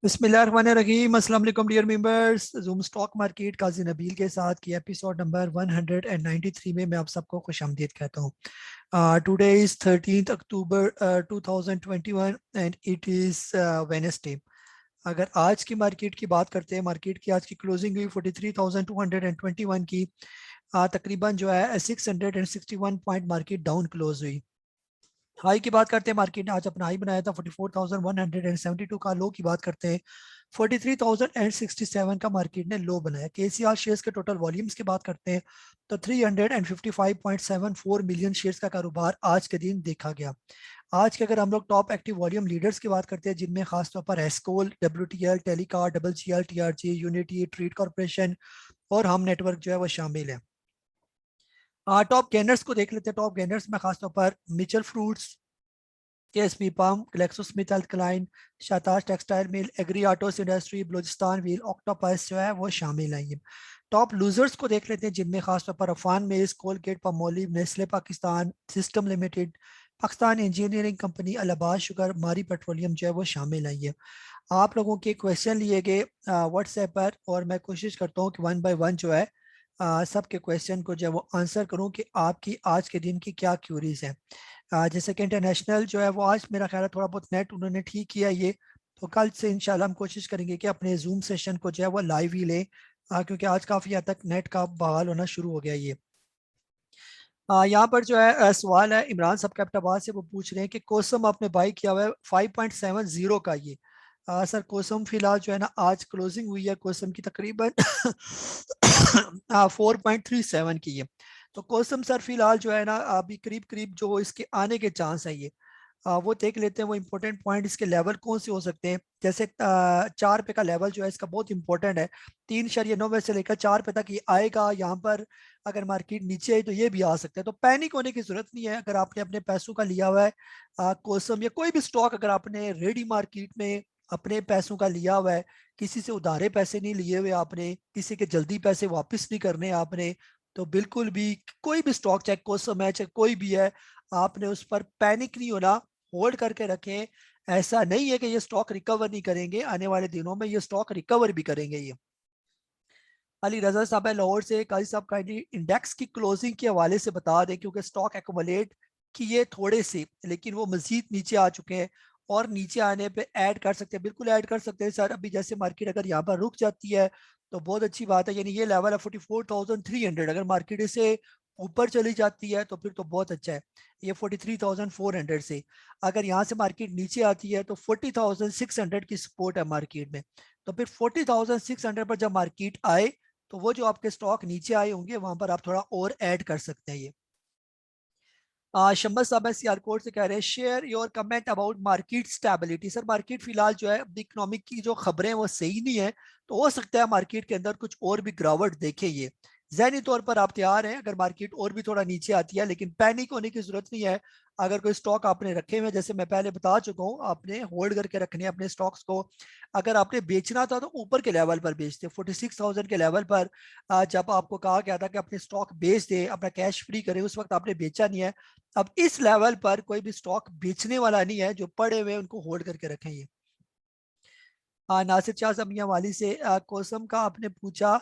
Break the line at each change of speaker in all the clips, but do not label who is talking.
बिस्मिल्लाहिर्रहमानिर्रहीम। अस्सलाम वालेकुम dear members. Zoom stock market Qazi Nabeel के साथ की एपिसोड नंबर 193 में मैं आप सबको खुशामदीद कहता हूँ। Today is 13 October 2021 and it is Wednesday. अगर आज की मार्केट की बात करते हैं, मार्केट की आज की क्लोजिंग हुई 43,221 की। तकरीबन जो है 661 पॉइंट मार्केट डाउन क्लोज हुई। हाई की बात करते हैं, मार्केट ने आज अपना हाई बनाया था 44,172 का। लो की बात करते हैं 43,067 का मार्केट ने लो बनाया। केसीआर शेयर्स के टोटल वॉल्यूम्स की बात करते हैं तो 355.74 मिलियन शेयर्स का कारोबार आज के दिन देखा गया। आज के अगर हम लोग टॉप एक्टिव वॉल्यूम लीडर्स की बात करते हैं, जिनमें खासतौर पर एस्कोल, WTL, Telecard, double GL, TRG, Unity, trade corporation और हम नेटवर्क जो है वो शामिल है। टॉप गेनर्स को देख लेते हैं। टॉप गेनर्स में खासतौर पर Mitchells fruits, KSB pump, GlaxoSmithKline, Shahtaj textile mill, agri autos industry, Balochistan wheel, Octopus जो है वो शामिल हैं। ये टॉप लूजर्स को देख लेते हैं, जिनमें खासतौर पर अफान मेस, Colgate Palmolive, Nestle Pakistan, system limited, Pakistan engineering company, Allahabad sugar, Mari petroleum जो है वो शामिल है। ये आप लोगों के क्वेश्चन लिए गए व्हाट्सएप पर, और मैं कोशिश करता हूँ कि वन बाय वन जो है सबके क्वेश्चन को जो है वो आंसर करूँ कि आपकी आज के दिन की क्या क्यूरीज हैं। जैसे कि इंटरनेशनल जो है वो आज मेरा ख्याल है थोड़ा बहुत नेट उन्होंने ठीक किया ये, तो कल से इंशाल्लाह हम कोशिश करेंगे कि अपने जूम सेशन को जो है वो लाइव ही लें, क्योंकि आज काफ़ी हद तक नेट का बहाल होना शुरू हो गया ये। यहाँ पर जो है सवाल है इमरान साहब कैप्टाबाद से, वो पूछ रहे हैं कि कोसम आपने बाई किया हुआ है 5.70 का ये। सर कोसम फिलहाल जो है ना आज क्लोजिंग हुई है कोसम की तकरीबन 4.37 की है। तो कोसम सर फिलहाल जो है ना अभी करीब करीब जो इसके आने के चांस है ये, वो देख लेते हैं। वो इंपॉर्टेंट पॉइंट इसके लेवल कौन से हो सकते हैं, जैसे 4 पे का लेवल जो है इसका बहुत इंपॉर्टेंट है। 3.90 से लेकर 4 पे तक ये आएगा। यहाँ पर अगर मार्केट नीचे आई तो ये भी आ सकता है, तो पैनिक होने की जरूरत नहीं है। अगर आपने अपने पैसों का लिया हुआ है कोसम या कोई भी स्टॉक, अगर आपने रेडी मार्केट में अपने पैसों का लिया हुआ है, किसी से उधारे पैसे नहीं लिए हुए आपने, किसी के जल्दी पैसे वापस नहीं करने आपने, तो बिल्कुल भी कोई भी स्टॉक, चाहे कोसम है चाहे कोई भी है, आपने उस पर पैनिक नहीं होना, होल्ड करके रखें। ऐसा नहीं है कि ये स्टॉक रिकवर नहीं करेंगे, आने वाले दिनों में ये स्टॉक रिकवर भी करेंगे। ये अली रजा साहब है लाहौर से। काजी साहब काइंडली इंडेक्स की क्लोजिंग के हवाले से बता दें, क्योंकि स्टॉक एक्युमुलेट किए थोड़े से, लेकिन वो मजीद नीचे आ चुके हैं और नीचे आने पे ऐड कर सकते हैं, बिल्कुल ऐड कर सकते हैं सर। अभी जैसे मार्केट अगर यहाँ पर रुक जाती है तो बहुत अच्छी बात है, यानी ये लेवल है 44,300। अगर मार्केट इसे ऊपर चली जाती है तो फिर तो बहुत अच्छा है। ये 43,400 से अगर यहाँ से मार्केट नीचे आती है तो 40,600 की सपोर्ट है मार्केट में। तो फिर 40,600 पर जब मार्केट आए तो वो जो आपके स्टॉक नीचे आए होंगे वहां पर आप थोड़ा और ऐड कर सकते हैं। ये शम्बा साहब सियालकोट से कह रहे हैं share your comment about market stability. Sir market फिलहाल जो है इकोनॉमिक की जो खबरें वो सही नहीं है, तो हो सकता है मार्केट के अंदर कुछ और भी गिरावट देखे। ये जहनी तौर पर आप तैयार हैं अगर मार्केट और भी थोड़ा नीचे आती है, लेकिन पैनिक होने की जरूरत नहीं है। अगर कोई स्टॉक आपने रखे हुए, जैसे मैं पहले बता चुका हूँ, आपने होल्ड करके रखने अपने स्टॉक्स को। अगर आपने बेचना था तो ऊपर के लेवल पर बेचते, 46,000 के लेवल पर। जब आपको कहा गया था कि अपने स्टॉक बेच दे, अपना कैश फ्री करें, उस वक्त आपने बेचा नहीं है। अब इस लेवल पर कोई भी स्टॉक बेचने वाला नहीं है, जो पड़े हुए उनको होल्ड करके रखें। ये नासिर शाह समिया वाली से कोसम का आपने पूछा,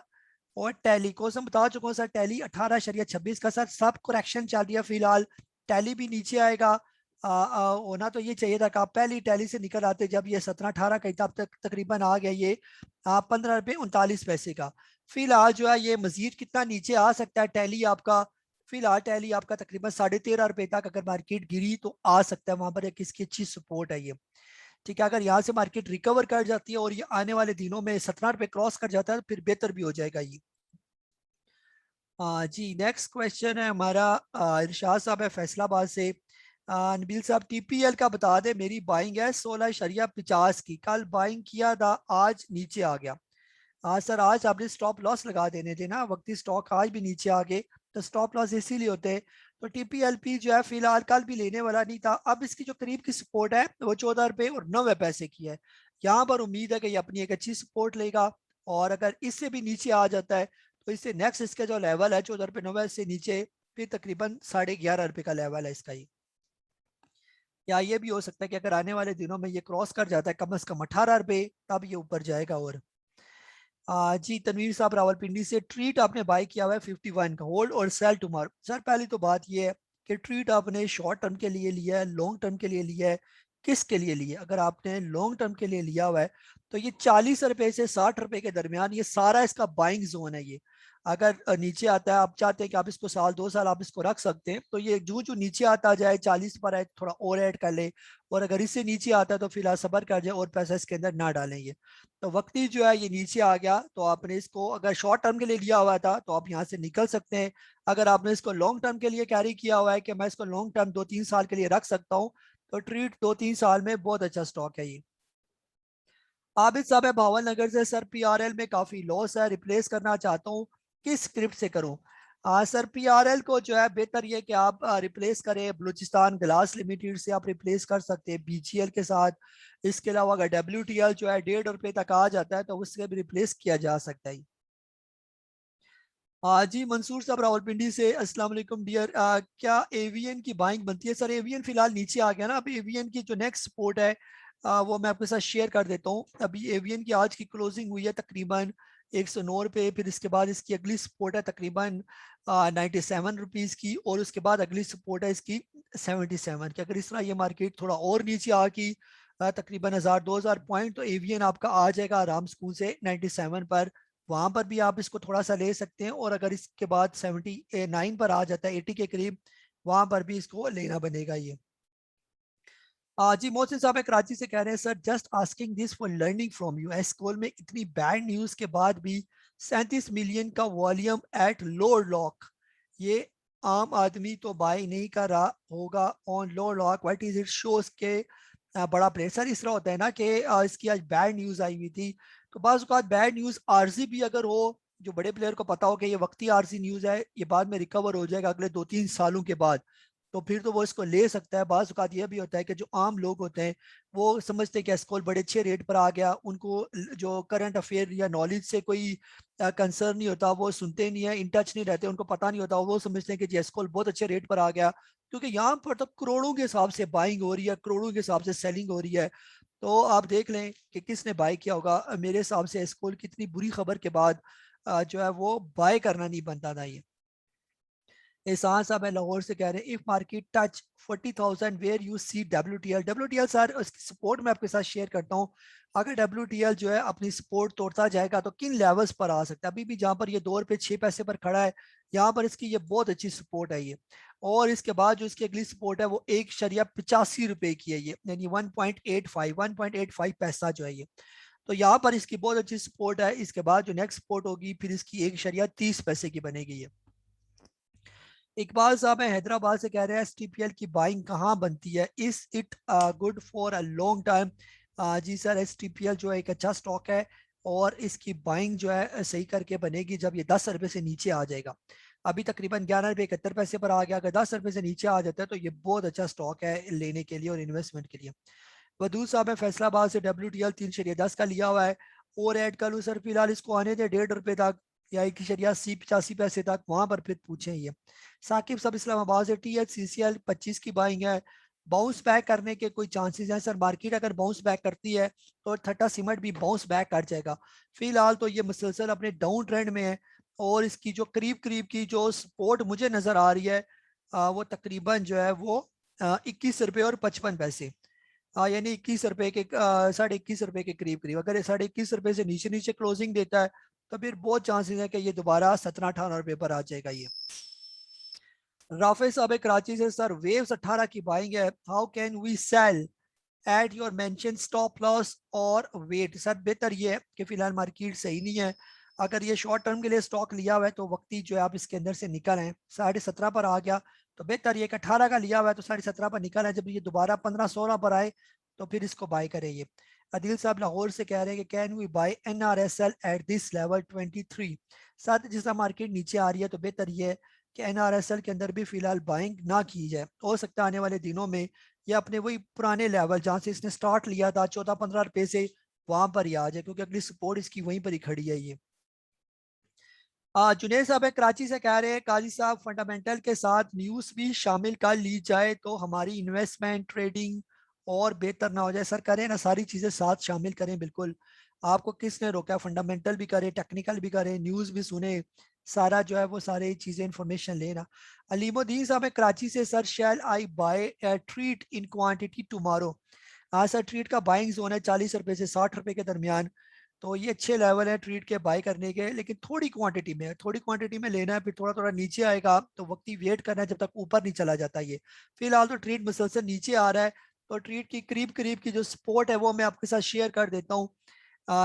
और टैली कोसम बता चुका हूँ सर। टैली 18.26 का सर सब करेक्शन चल रही है फिलहाल। टैली भी नीचे आएगा। होना तो ये चाहिए था कि आप पहले टैली से निकल आते, जब ये 17-18 का तब तक तकरीबन आ गया ये 15 रुपये 39 पैसे का। फिलहाल जो है ये मजीद कितना नीचे आ सकता है टैली आपका, फिलहाल टैली आपका तकरीबन 13.5 रुपए तक अगर मार्केट गिरी तो आ सकता है। वहां पर एक इसकी अच्छी सपोर्ट है ये। ठीक है, अगर यहाँ से मार्केट रिकवर कर जाती है और ये आने वाले दिनों में 17 रुपए क्रॉस कर जाता है तो फिर बेहतर भी हो जाएगा ये। जी नेक्स्ट क्वेश्चन है हमारा इरशाद साहब है फैसलाबाद से। नबील साहब टीपीएल का बता दें, मेरी बाइंग है 16.50 की, कल बाइंग किया था आज नीचे आ गया। हाँ सर, आज आपने स्टॉप लॉस लगा देने थे ना, वक्ती स्टॉक आज भी नीचे आ गए तो स्टॉप लॉस इसीलिए होते हैं। तो टीपीएलपी जो है फिलहाल कल भी लेने वाला नहीं था। अब इसकी जो करीब की सपोर्ट है वो 14 रुपये और 9 पैसे की है। यहाँ पर उम्मीद है कि ये अपनी एक अच्छी सपोर्ट लेगा, और अगर इससे भी नीचे आ जाता है तो इससे नेक्स्ट इसका जो लेवल है 14 रुपये 9 से नीचे फिर तकरीबन 11.5 रुपये का लेवल है इसका। ये या ये भी हो सकता है कि अगर आने वाले दिनों में ये क्रॉस कर जाता है कम से कम 18 रुपये, तब ये ऊपर जाएगा। और जी तनवीर साहब रावलपिंडी से, ट्रीट आपने बाय किया हुआ है 51 का, होल्ड और सेल टुमारो। सर पहली तो बात ये है कि ट्रीट आपने शॉर्ट टर्म के लिए लिया है, लॉन्ग टर्म के लिए लिया है, किसके लिए लिया है? अगर आपने लॉन्ग टर्म के लिए लिया हुआ है तो ये 40 रुपए से 60 रुपए के दरमियान ये सारा इसका बाइंग जोन है। ये अगर नीचे आता है, आप चाहते हैं कि आप इसको साल 2 साल आप इसको रख सकते हैं, तो ये जो जो नीचे आता जाए 40 पर आए थोड़ा और ऐड कर ले, और अगर इससे नीचे आता है तो फिलहाल सबर कर जाए और पैसा इसके अंदर ना डालेंगे। तो वक्ती जो है ये नीचे आ गया, तो आपने इसको अगर शॉर्ट टर्म के लिए लिया हुआ था तो आप यहाँ से निकल सकते हैं। अगर आपने इसको लॉन्ग टर्म के लिए कैरी किया हुआ है कि मैं इसको लॉन्ग टर्म 2-3 साल के लिए रख सकता हूँ, तो ट्रीट 2-3 साल में बहुत अच्छा स्टॉक है ये। आबिद साहब है भावन नगर से, सर पीआरएल में काफी लॉस है, रिप्लेस करना चाहता हूँ, किस स्क्रिप्ट से करूँ? सर पीआरएल को जो है बेहतर ये कि आप रिप्लेस करें बलूचिस्तान ग्लास लिमिटेड से, आप रिप्लेस कर सकते हैं बीजीएल के साथ। इसके अलावा अगर डब्ल्यूटीएल जो है 1.5 रुपए तक आ जाता है तो उससे भी रिप्लेस किया जा सकता है। जी मंसूर साहब रावलपिंडी से, अस्सलाम वालेकुम डियर, क्या एवीएन की बाइंग बनती है? सर एवीएन फिलहाल नीचे आ गया ना, अब एवीएन की जो नेक्स्ट सपोर्ट है वो मैं आपके साथ शेयर कर देता हूँ। अभी एवीएन की आज की क्लोजिंग हुई है तकरीबन 109 रुपये, फिर इसके बाद इसकी अगली सपोर्ट है तकरीबन 97 रुपीज़ की, और उसके बाद अगली सपोर्ट है इसकी 77 की। अगर इस तरह ये मार्केट थोड़ा और नीचे आ की तकरीबन 1000-2000 पॉइंट, तो एवीएन आपका आ जाएगा आराम सुकून से 97 पर। वहां पर भी आप इसको थोड़ा सा ले सकते हैं, और अगर इसके बाद 79 पर आ जाता है 80 के करीब, वहां पर भी इसको लेना बनेगा ये। जी मोहसिन साहब है कराची से, कह रहे हैं sir just asking this for learning from you, एस्कोल में इतनी बैड न्यूज के बाद भी 37 मिलियन का वॉल्यूम एट लो लॉक, ये आम आदमी तो बाय नहीं कर रहा होगा on low lock, what is it shows के बड़ा प्लेयर। सर इस तरह होता है ना कि इसकी आज बैड न्यूज आई हुई थी, तो बाज़ औक़ात बैड न्यूज आरजी भी अगर हो, जो बड़े प्लेयर को पता हो कि ये वक्ती आरजी न्यूज है, ये बाद में रिकवर हो जाएगा अगले 2-3 सालों के बाद, तो फिर तो वो इसको ले सकता है। बाज़ औक़ात ये भी होता है कि जो आम लोग होते हैं वो समझते हैं कि एस्कॉल बड़े अच्छे रेट पर आ गया, उनको जो करंट अफेयर या नॉलेज से कोई कंसर्न नहीं होता, वो सुनते नहीं है, इन टच नहीं रहते, उनको पता नहीं होता, वो समझते हैं कि जी एस्कॉल बहुत अच्छे रेट पर आ गया, क्योंकि यहाँ पर तो करोड़ों के हिसाब से बाइंग हो रही है, करोड़ों के हिसाब से सेलिंग हो रही है। तो आप देख लें कि किसने बाय किया होगा। मेरे हिसाब से एस्कॉल की इतनी बुरी खबर के बाद जो है वो बाय करना नहीं बनता था ये। एहसान साहब है लाहौर से, कह रहे हैं if market touch 40,000 where you see W T L sir उसकी सपोर्ट मैं आपके साथ शेयर करता हूँ। अगर डब्ल्यू जो है अपनी सपोर्ट तोड़ता जाएगा तो किन लेवल्स पर आ सकता है? अभी भी जहाँ पर ये 2 रुपये 6 पैसे पर खड़ा है, यहाँ पर इसकी ये बहुत अच्छी सपोर्ट है ये। और इसके बाद जो इसकी अगली सपोर्ट है वो 1.85 रुपए की है ये, यानी 1.85 पैसा जो है ये। तो यहाँ पर इसकी बहुत अच्छी सपोर्ट है। इसके बाद जो नेक्स्ट सपोर्ट होगी फिर इसकी 1.30 पैसे की बनेगी ये। इकबाल साहब है हैदराबाद से, कह रहे हैं एसटीपीएल की बाइंग कहाँ बनती है, is it good for a long time? जी सर एसटीपीएल जो है एक अच्छा स्टॉक है, और इसकी बाइंग जो है सही करके बनेगी जब ये 10 रुपए से नीचे आ जाएगा। अभी तकरीबन 11 रुपये 71 पैसे पर आ गया, अगर 10 रुपए से नीचे आ जाता है तो ये बहुत अच्छा स्टॉक है लेने के लिए और इन्वेस्टमेंट के लिए। वदूद साहब है फैसलाबाद से, डब्ल्यू टी एल 3.10 का लिया हुआ है, और ऐड कर लूँ सर? फिलहाल इसको आने दे 1.5 रुपए तक या 1.80 85 पैसे तक, वहां पर फिर पूछें ये। साकिब सब इस्लामाबाद से, T H C C L 25 की बाइंग है, बाउंस बैक करने के कोई चांसेस हैं सर? मार्केट अगर बाउंस बैक करती है तो ठट्टा सीमेंट भी बाउंस बैक कर जाएगा। फिलहाल तो ये मुसलसल अपने डाउन ट्रेंड में है, और इसकी जो करीब करीब की जो सपोर्ट मुझे नजर आ रही है वो तकरीबन जो है वो 21 रुपये और 55 पैसे, यानी 21 रुपए के 21.5 रुपए के करीब करीब। अगर ये 21.5 रुपए से नीचे नीचे क्लोजिंग देता है तो फिर बहुत चांसेस है कि ये दोबारा 17-18 रुपए पर आ जाएगा ये। राफे साहब कराची से, सर वेव्स 18 की बाइंग है, how can we sell at your mention stop loss और वेट? सर बेहतर ये है कि फिलहाल मार्केट सही नहीं है, अगर ये शॉर्ट टर्म के लिए स्टॉक लिया हुआ है तो वक्ती जो है आप इसके अंदर से निकल आए। 17.5 पर आ गया तो बेहतर ये कि 18 का लिया हुआ है तो 17.5 पर निकल आए, जब ये दोबारा 15-16 पर आए तो फिर इसको बाय करें ये। अदिल साहब लाहौर से कह रहे हैं कि can we buy NRSL at this level 23? साथ जिस तरह मार्केट नीचे आ रही है तो बेहतर ये है कि NRSL के अंदर भी फिलहाल बाइंग ना की जाए। हो सकता है आने वाले दिनों में या अपने वही पुराने लेवल जहां से इसने स्टार्ट लिया था 14-15 रुपए से, वहां पर ही आ जाए, क्योंकि अगली सपोर्ट इसकी वहीं पर ही खड़ी है ये। जुनेद साहब है कराची से कह रहे हैं काजी साहब फंडामेंटल के साथ न्यूज़ भी शामिल कर ली जाए तो हमारी इन्वेस्टमेंट ट्रेडिंग और बेहतर ना हो जाए। सर करें ना, सारी चीज़ें साथ शामिल करें बिल्कुल। आपको किसने रोका? फंडामेंटल भी करें, टेक्निकल भी करें, न्यूज़ भी सुने, सारा जो है वो सारी चीज़ें इंफॉर्मेशन लेना। अलीमुद्दीन साहब है कराची से, sir shall I buy treat in quantity tomorrow. हाँ सर, ट्रीट का बाइंग जोन है 40 रुपए से 60 रुपए के दरमियान। तो ये अच्छे लेवल है ट्रीट के बाय करने के, लेकिन थोड़ी क्वांटिटी में, थोड़ी क्वांटिटी में लेना है, फिर थोड़ा थोड़ा नीचे आएगा तो वक्ती वेट करना है जब तक ऊपर नहीं चला जाता। ये फिलहाल तो ट्रीट मुसलसल नीचे आ रहा है। तो ट्रीट की करीब करीब की जो सपोर्ट है वो मैं आपके साथ शेयर कर देता हूँ।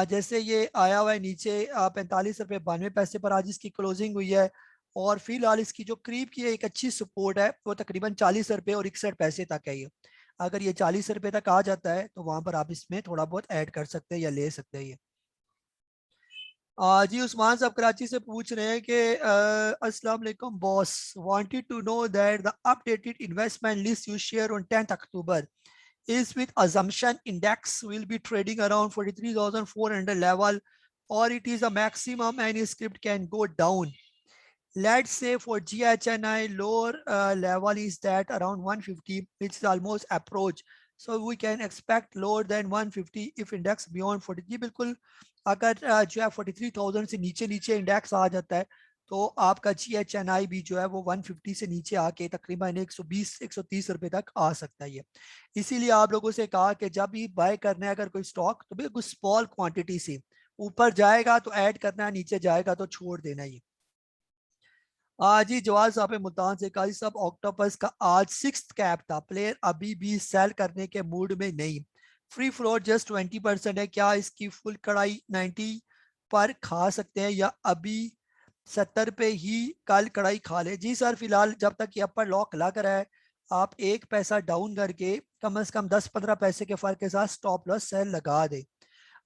जैसे ये आया हुआ है नीचे 45 रुपए 92 पैसे पर आज इसकी क्लोजिंग हुई है। और फिलहाल इसकी जो करीब की एक अच्छी सपोर्ट है वो तकरीबन 40 रुपए और 61 पैसे तक है ये। अगर ये 40 रुपए तक आ जाता है तो वहां पर आप इसमें थोड़ा बहुत ऐड कर सकते हैं या ले सकते हैं ये। जी उस्मान साहब कराची से पूछ रहे हैं कि अस्सलाम वालेकुम boss, wanted to know that the updated investment list you share on 10th October is with assumption index will be trading around 43,400 level, or it is a maximum and script can go down. Let's say for GHNI lower level is that around 150, which is almost approach. So we can expect lower than 150 if index beyond 40। जी बिल्कुल, अगर जो है 43,000 से नीचे नीचे index आ जाता है तो आपका GHNI भी जो है वो 150 से नीचे आके तकरीबन 120 130 रुपए तक आ सकता है ये। इसीलिए आप लोगों से कहा कि जब भी बाय करना है अगर कोई स्टॉक तो बिल्कुल स्मॉल क्वांटिटी से, ऊपर जाएगा तो ऐड करना है, नीचे जाएगा तो छोड़ देना ये। आज ही जवाब साहब मुल्तान से, काजी साहब ऑक्टोपस का आज 6th कैप था, प्लेयर अभी भी सेल करने के मूड में नहीं, फ्री फ्लोट जस्ट 20% है, क्या इसकी फुल कड़ाई 90 पर खा सकते हैं या अभी 70 पे ही कल कड़ाई खा ले? जी सर, फिलहाल जब तक ये अपर लॉक लग रहा है आप एक पैसा डाउन करके कम से कम 10-15 पैसे के फर्क के साथ स्टॉप लॉस सेल लगा दे।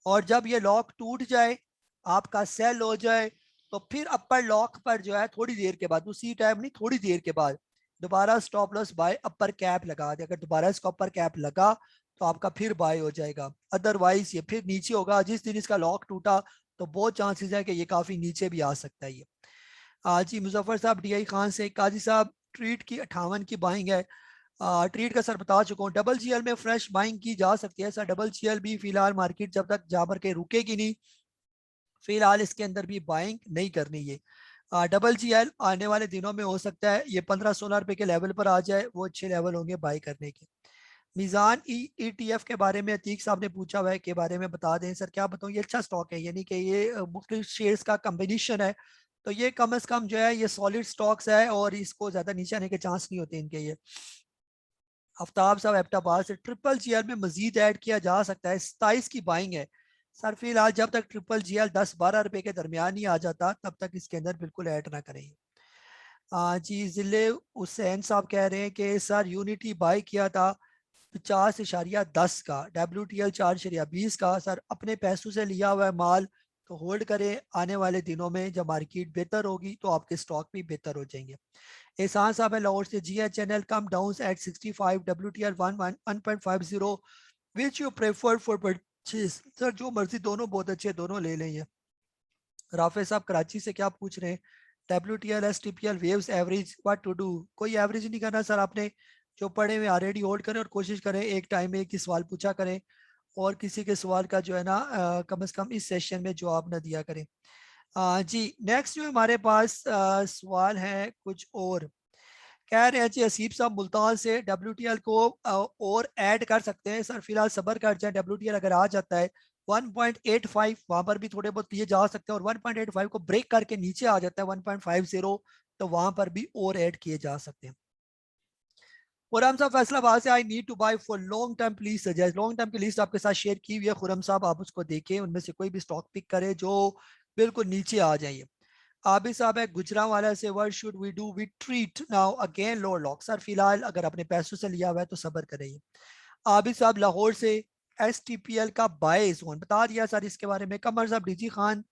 और जब ये लॉक टूट जाए, आपका सेल हो जाए, तो फिर अपर लॉक पर जो है थोड़ी देर के बाद, उसी टाइम नहीं थोड़ी देर के बाद दोबारा stop loss by upper cap लगा दे। अगर दोबारा इसका अपर कैप लगा तो आपका फिर बाय हो जाएगा, अदरवाइज ये फिर नीचे होगा। जिस दिन इसका लॉक टूटा तो बहुत चांसेस है कि ये काफी नीचे भी आ सकता है ये। जी मुजफ्फर साहब DI खान से, काजी साहब ट्रीट की 58 की बाइंग है। ट्रीट का सर बता चुका हूँ। डबल GL में फ्रेश बाइंग की जा सकती है सर, डबल GL भी फिलहाल मार्केट जब तक जा भर के रुकेगी नहीं, फिलहाल इसके अंदर भी बाइंग नहीं करनी है। डबल GL आने वाले दिनों में हो सकता है ये 15-16 रुपए के लेवल पर आ जाए, वो अच्छे लेवल होंगे बाई करने के। मीज़ान ETF के बारे में अतीक साहब ने पूछा हुआ है के बारे में बता दें सर। क्या बताऊँ, ये अच्छा स्टॉक है, यानी कि ये मुख्तलिफ शेयर्स का कम्बिनेशन है, तो ये कम अज कम जो है ये सॉलिड स्टॉक्स है और इसको ज्यादा नीचे आने के चांस नहीं होते इनके ये। आफ्ताब साहब एप्टाबाद से, ट्रिपल GL में मजीद ऐड किया जा सकता है, 27 की बाइंग है सर। फिलहाल जब तक ट्रिपल GL 10-12 रुपए के दरमियान ही आ जाता तब तक इसके अंदर बिल्कुल ऐड ना करें। जी जिले हुसैन साहब कह रहे हैं कि सर यूनिटी बाई किया था 50.10 का, WTL 4.20 का, सर अपने पैसों से लिया हुआ है माल तो होल्ड करें, आने वाले दिनों में जब मार्केट बेहतर होगी तो आपके स्टॉक भी बेहतर हो जाएंगे। एहसान साहब है लाहौर से, GHNL come down at 65, WTL 1.50, which you prefer for purchase? Sir जो मर्जी, दोनों बहुत अच्छे, दोनों ले लें ये। राफे साहब कराची से क्या पूछ रहे हैं, WTL STPL waves average what to do? कोई एवरेज नहीं करना सर आपने, जो पढ़े हुए ऑलरेडी होल्ड करें और कोशिश करें एक टाइम में एक ही सवाल पूछा करें और किसी के सवाल का जो है ना कम से कम इस सेशन में जवाब ना दिया करें। जी नेक्स्ट जो हमारे पास सवाल है कुछ और, कह रहे हैं जी हसीब साहब मुल्तान से, WTL को और ऐड कर सकते हैं सर? फिलहाल सबर कर जाए, WTL अगर आ जाता है 1.85 वहां पर भी थोड़े बहुत ये जा सकते हैं, और 1.85 को ब्रेक करके नीचे आ जाता है 1.50 तो वहां पर भी और ऐड किए जा सकते हैं। खुरम साहब फैसलाबाद से, I need to buy for long term please suggest. Long term की लिस्ट आपके साथ शेयर की हुई है खुरम साहब, आप उसको देखें, उनमें से कोई भी स्टॉक पिक करें जो बिल्कुल नीचे आ जाइए। आबिद साहब है गुजरा वाला से, what should we do with treat now again lower lock? Sir फिलहाल अगर अपने पैसों से लिया हुआ है तो सबर करिए। आबिद साहब लाहौर से, STPL का बाय जोन बता दिया सर इसके बारे में। कमर साहब DG खान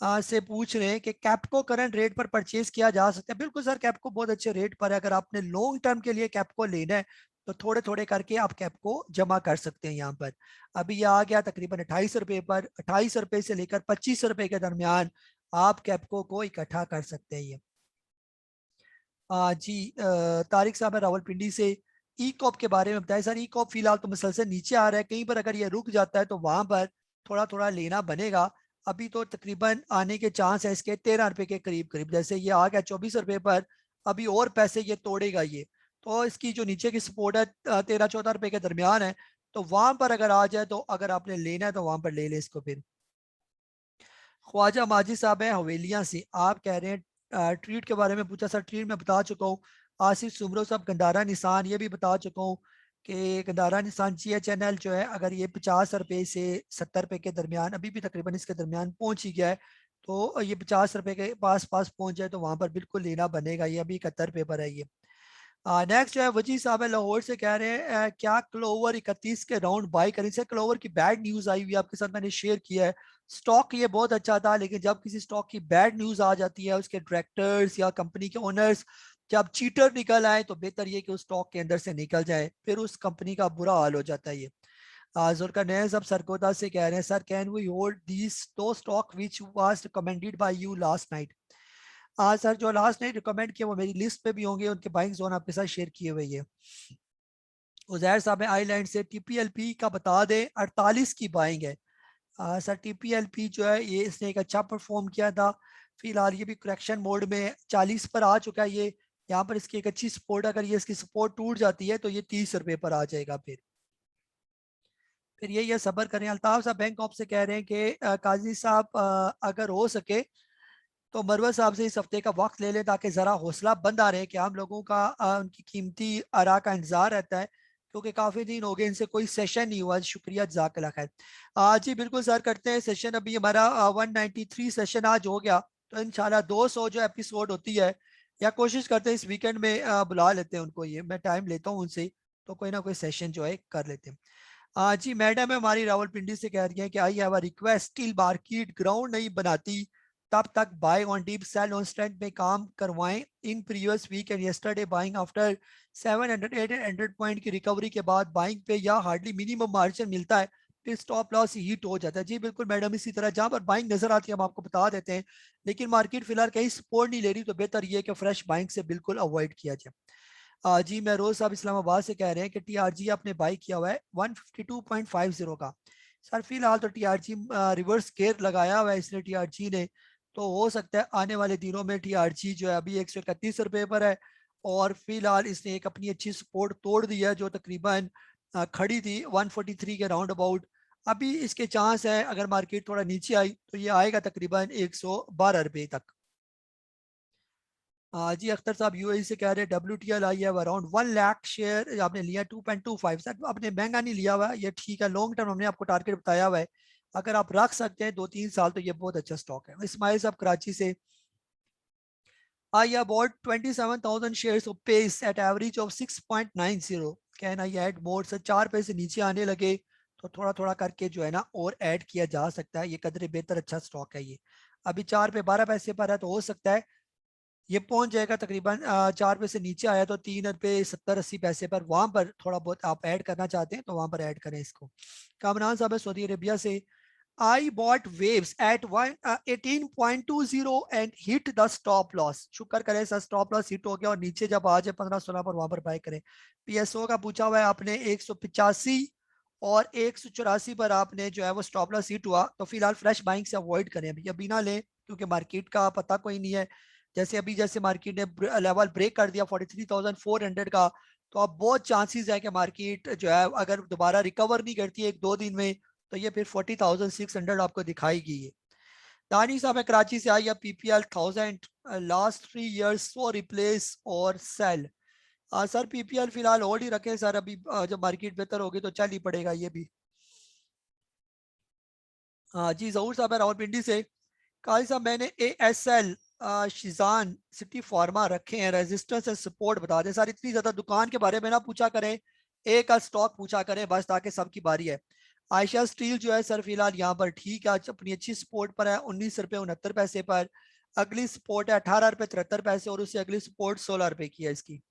से पूछ रहे हैं कि कैपको करंट रेट पर परचेज किया जा सकता है? बिल्कुल सर, कैपको बहुत अच्छे रेट पर है, अगर आपने लॉन्ग टर्म के लिए कैपको लेना है तो थोड़े थोड़े करके आप कैपको जमा कर सकते हैं यहाँ पर। अभी ये आ गया तकरीबन 28 रुपए पर, 28 रुपए से लेकर 25 रुपए के दरमियान आप कैपको को इकट्ठा कर सकते हैं ये। जी तारिक साहब है रावलपिंडी से। ई कॉप के बारे में बताएं सर। ई कॉप फिलहाल तो मुसलसल नीचे आ रहा है, कहीं पर अगर ये रुक जाता है तो वहां पर थोड़ा थोड़ा लेना बनेगा। अभी तो तकरीबन आने के चांस है इसके 13 रुपए के करीब करीब, जैसे ये आ गया 24 रुपए पर, अभी और पैसे ये तोड़ेगा ये। तो इसकी जो नीचे की सपोर्ट है 13-14 रुपए के दरमियान है, तो वहां पर अगर आ जाए तो अगर आपने लेना है तो वहां पर ले ले इसको फिर। ख्वाजा माजिद साहब हैं हवेलियां से, आप कह रहे हैं ट्रीट के बारे में पूछा। सर ट्रीट में बता चुका हूँ। आसिफ सुमरो साहब गंदारा निशान, ये भी बता चुका हूँ कि गंदारा निशान GHNL जो है अगर ये 50 रुपए से 70 रुपए के दरमियान, अभी भी तकरीबन इसके दरमियान पहुंच ही गया है, तो ये 50 रुपए के पास पास पहुंच जाए तो वहां पर बिल्कुल लेना बनेगा। ये अभी 71 रुपए पर है ये। नेक्स्ट जो है वजी साहब है लाहौर से, कह रहे हैं क्या क्लोवर 31 के राउंड बाई करें। से क्लोवर की बैड न्यूज आई हुई है, आपके साथ मैंने शेयर किया है। स्टॉक ये बहुत अच्छा था, लेकिन जब किसी स्टॉक की बैड न्यूज आ जाती है, उसके डायरेक्टर्स या कंपनी के ओनर्स जब चीटर निकल आए, तो बेहतर ये कि उस स्टॉक के अंदर से निकल जाए, फिर उस कंपनी का बुरा हाल हो जाता है ये। जुल्कर नैन साहब सरकोदा से कह रहे हैं sir can we hold these दो stock which was recommended by you last night. हाँ सर, जो लास्ट नाइट रिकमेंड किए वो मेरी लिस्ट पे भी होंगे, उनके बाइंग जोन आपके साथ शेयर किए हुए हैं। उजैर साहब है आईलैंड से, TPLP का बता दें 48 की बाइंग है। सर TPLP जो है ये इसने एक अच्छा परफॉर्म किया था, फिलहाल ये भी करेक्शन मोड में 40 पर आ चुका है ये। यहाँ पर इसकी एक अच्छी सपोर्ट, अगर ये इसकी सपोर्ट टूट जाती है तो ये 30 रुपए पर आ जाएगा फिर ये सबर करें। अल्ताफ साहब बैंक ऑफ से कह रहे हैं कि काजी साहब अगर हो सके तो मरवत साहब से इस हफ्ते का वक्त ले लें, ताकि ज़रा हौसला बंदा रहे कि हम लोगों का उनकी कीमती आरा का इंतजार रहता है, क्योंकि काफ़ी दिन हो गए इनसे कोई सेशन नहीं हुआ। शुक्रिया, जज़ाकल्लाह खैर। जी बिल्कुल सर, करते हैं सेशन। अभी हमारा 193 सेशन आज हो गया, तो इंशाल्लाह 200 जो एपिसोड होती है, या कोशिश करते हैं इस वीकेंड में बुला लेते हैं उनको, ये मैं टाइम लेता हूँ उनसे, तो कोई ना कोई सेशन जो है कर लेते हैं। जी मैडम है हमारी रावलपिंडी से, कह रही है कि I have a request, still market ground नहीं बनाती तब तक buy on dip, sell on strength में काम करवाएं। In previous week and yesterday buying after 700-800 point की रिकवरी के बाद बाइंग पे या हार्डली मिनिमम मार्जिन मिलता है, फिर स्टॉप लॉस हिट हो जाता है। जी बिल्कुल मैडम, इसी तरह जहां पर बाइंग नजर आती है हम आपको बता देते हैं, लेकिन मार्केट फिलहाल कहीं सपोर्ट नहीं ले रही, तो बेहतर ये है कि फ्रेश बाइंग से बिल्कुल अवॉइड किया जाए। जी मैं रोज साहब इस्लामाबाद से कह रहे हैं कि TRG आपने बाई किया हुआ है 152.50 का। सर फिलहाल तो TRG रिवर्स गेयर लगाया हुआ है इसने, TRG ने, तो हो सकता है आने वाले दिनों में TRG जो है अभी 131 रुपए पर है, और फिलहाल इसने एक अपनी अच्छी सपोर्ट तोड़ दी है जो तकरीबन खड़ी थी 143 के राउंड अबाउट। अभी इसके चांस है अगर मार्केट थोड़ा नीचे आई तो ये आएगा तकरीबन 112 रुपए तक। जी अख्तर साहब UAE से कह रहे हैं WTL आई है अराउंड 1 लाख शेयर आपने लिया 2.25। सर आपने महंगा नहीं लिया हुआ, ये ठीक है, लॉन्ग टर्म हमने आपको टारगेट बताया हुआ है, अगर आप रख सकते हैं 2-3 साल तो ये बहुत अच्छा स्टॉक है। इस्माइल साहब कराची से, I about 27,000 shares of pace at average of 6.90, can I add more. Sir 4 पैसे नीचे आने लगे तो थोड़ा थोड़ा करके जो है ना और ऐड किया जा सकता है, ये कदरे बेहतर अच्छा स्टॉक है ये। अभी 4 पे 12 पैसे पर है, तो हो सकता है ये पहुंच जाएगा तकरीबन 4 पैसे नीचे आया तो 3 रुपए 70-80 पैसे पर, वहां पर थोड़ा बहुत आप ऐड करना चाहते हैं तो वहां पर ऐड करें इसको। कामरान साहब है सऊदी अरेबिया से, I bought waves at 18.20 and hit the stop loss. शुक्र करें सर स्टॉप लॉस हिट हो गया, और नीचे जब आ जाए 15-16 पर वहां पर बाय करें। PSO का पूछा हुआ है आपने 185 और 184 पर आपने जो है वो स्टॉप लॉस हिट हुआ, तो फिलहाल फ्रेश बाइंग से अवॉइड करें, अभी ना लें, क्योंकि मार्केट का पता कोई नहीं है। जैसे अभी जैसे मार्केट ने लेवल ब्रेक कर दिया 43,400 का, तो अब बहुत चांसेस है कि मार्केट जो है अगर दोबारा रिकवर नहीं करती है 1-2 दिन में, तो ये फिर 40,600 आपको दिखाएगी ये। दानी साहब है कराची से, आई PPL 1000 लास्ट 3 years सो रिप्लेस और सेल। सर PPL फिलहाल होल्ड ही रखें सर, अभी जब मार्केट बेहतर होगी तो चल ही पड़ेगा ये भी। जी जहूर साहब है रावलपिंडी से, काजी साहब मैंने ASL शिजान सिटी फार्मा रखे हैं, रेजिस्टेंस एंड सपोर्ट बता दें सर। इतनी ज्यादा दुकान के बारे में ना पूछा करें, एक का स्टॉक पूछा करें बस, ताकि सबकी बारी है। आयशा स्टील जो है सर फिलहाल यहाँ पर ठीक है, आज अपनी अच्छी सपोर्ट पर है 19 रुपए 69 पैसे पर। अगली सपोर्ट है 18 रुपए 73 पैसे, और उससे अगली सपोर्ट 16 रुपए की है इसकी।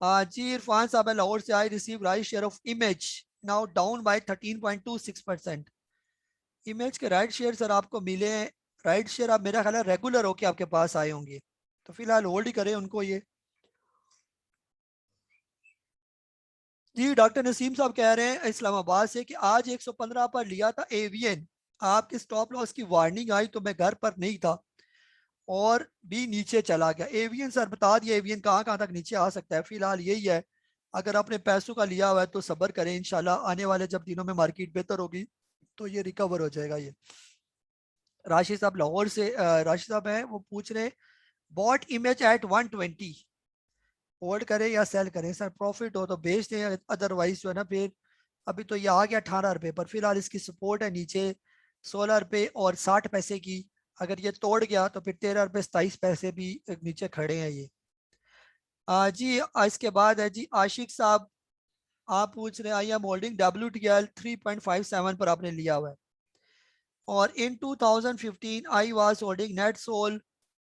जी इरफान साहब है लाहौर से, I receive right share of image now down by 13.26%। Image के राइट शेयर सर आपको मिले हैं राइट शेयर आप मेरा ख्याल है रेगुलर होके आपके पास आए होंगे, तो फिलहाल होल्ड ही करें उनको ये। जी डॉक्टर नसीम साहब कह रहे हैं इस्लामाबाद से कि आज 115 पर लिया था एवियन, आपके स्टॉप लॉस की वार्निंग आई तो मैं घर पर नहीं था और भी नीचे चला गया। एवियन सर बता दिया एवियन कहाँ कहाँ तक नीचे आ सकता है, फिलहाल यही है। अगर आपने पैसों का लिया हुआ है तो सब्र करें, इंशाल्लाह आने वाले जब दिनों में मार्केट बेहतर होगी तो ये रिकवर हो जाएगा ये। राशिद साहब लाहौर से राशिद साहब हैं, वो पूछ रहे हैं बॉट इमेज एट 120 होल्ड करें या सेल करें। सर प्रॉफिट हो तो बेच दें, अदरवाइज जो है ना फिर अभी तो ये आ गया 18 रुपये पर, फिलहाल इसकी सपोर्ट है नीचे 16 रुपये और 60 पैसे की। अगर ये तोड़ गया तो फिर 13 रुपये 27 पैसे भी नीचे खड़े हैं ये। जी इसके बाद है जी आशिक साहब, आप पूछ रहे हैं आई एम होल्डिंग WTL 3.57 पर आपने लिया हुआ है और in 2015 I was holding NetSol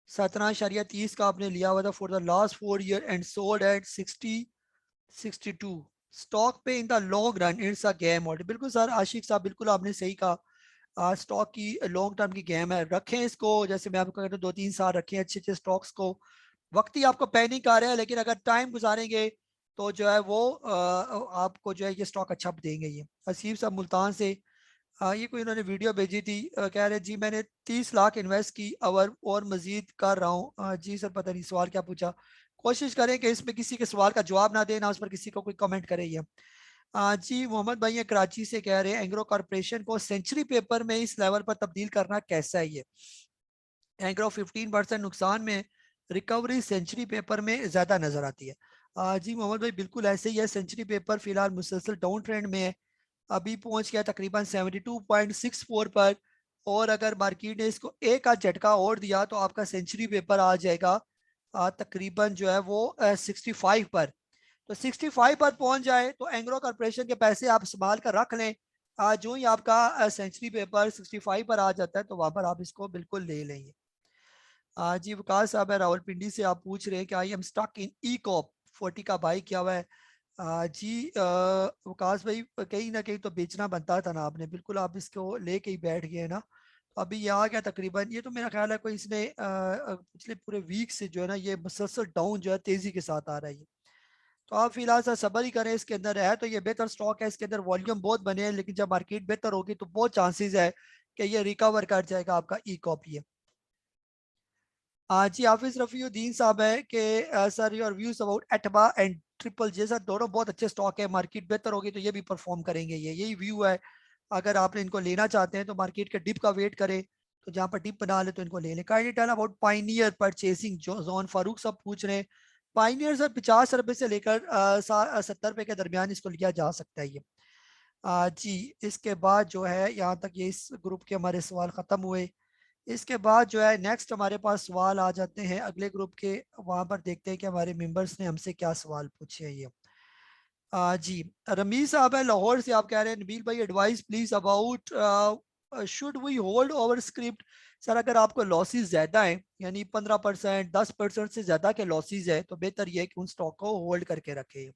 17.30 का आपने लिया हुआ था for the last 4 year and sold at 60-62 stock पे in the long run it's a game model. बिल्कुल सर आशिक साहब बिल्कुल आपने सही कहा, स्टॉक की लॉन्ग टर्म की गेम है, रखें इसको, जैसे मैं आपको कहता हूँ 2-3 साल रखें अच्छे अच्छे स्टॉक्स को। वक्त ही आपको पैनिक आ रहा है लेकिन अगर टाइम गुजारेंगे तो जो है वो आपको जो है ये स्टॉक अच्छा देंगे ये। हसीब साहब मुल्तान से ये कोई इन्होंने वीडियो भेजी थी, कह रहे जी मैंने 30 लाख इन्वेस्ट की और मजीद कर रहा हूँ। जी सर पता नहीं सवाल क्या पूछा, कोशिश करें कि इसमें किसी के सवाल का जवाब ना देना, उस पर किसी को कोई कमेंट करे ये। जी मोहम्मद भाई ये कराची से कह रहे हैं एंग्रो कॉर्पोरेशन को सेंचुरी पेपर में इस लेवल पर तब्दील करना कैसा है ये। एंग्रो 15% नुकसान में, रिकवरी सेंचुरी पेपर में ज्यादा नजर आती है। जी मोहम्मद भाई बिल्कुल ऐसे ही है, सेंचुरी पेपर फिलहाल मुसलसल डाउन ट्रेंड में है, अभी पहुंच गया तकरीबन 72.64 पर, और अगर मार्केट ने इसको एक आध झटका और दिया तो आपका सेंचुरी पेपर आ जाएगा तकरीबन जो है वो 65 पर। तो 65 पर पहुंच जाए तो एंग्रो कॉर्पोरेशन के पैसे आप संभाल कर रख लें, जो ही आपका सेंचुरी पेपर 65 पर आ जाता है तो वहां पर आप इसको बिल्कुल ले लेंगे। जी विकास साहब है रावलपिंडी से, आप पूछ रहे हैं कि I am stuck in E cop 40 का बाई किया हुआ है। जी विकास भाई कहीं ना कहीं तो बेचना बनता था ना आपने, बिल्कुल आप इसको लेके ही बैठ गए ना। तो अभी ये आ गया तकरीबन, ये तो मेरा ख्याल है कोई इसने पिछले पूरे वीक से जो है ना ये मुसलसल डाउन जो है तेजी के साथ आ रहा है ये। तो आप फिलहाल सर सब्र ही करें, इसके अंदर है तो ये बेहतर स्टॉक है, इसके अंदर वॉल्यूम बहुत बने हैं, लेकिन जब मार्केट बेहतर होगी तो बहुत चांसेस है कि ये रिकवर कर जाएगा आपका ई कॉप ये। जी हाफिज रफीउद्दीन साहब है कि सर योर व्यूज अबाउट एटबा एंड ट्रिपल जे, सर दोनों बहुत अच्छे स्टॉक है, मार्केट बेहतर होगी तो ये भी परफॉर्म करेंगे, ये यही व्यू है। अगर आपने इनको लेना चाहते हैं तो मार्केट के डिप का वेट करें, तो जहां पर डिप बना ले तो इनको ले लें। Kindly tell about pioneer purchasing zone, Farooq साहब पूछ रहे हैं। पाइनियर सर 50 रुपए से लेकर 70 रुपए के दरमियान इसको लिया जा सकता है ये। जी इसके बाद जो है यहाँ तक ये इस ग्रुप के हमारे सवाल खत्म हुए। इसके बाद जो है नेक्स्ट हमारे पास सवाल आ जाते हैं अगले ग्रुप के, वहां पर देखते हैं कि हमारे मेंबर्स ने हमसे क्या सवाल पूछे हैं ये। जी रमीज साहब है लाहौर से, आप कह रहे हैं नबील भाई advice please about should we hold over script. Sir अगर आपको लॉसेस ज्यादा है यानी 15% 10% से ज्यादा के लॉसेस है तो बेहतर यह है कि उन स्टॉक को होल्ड करके रखे।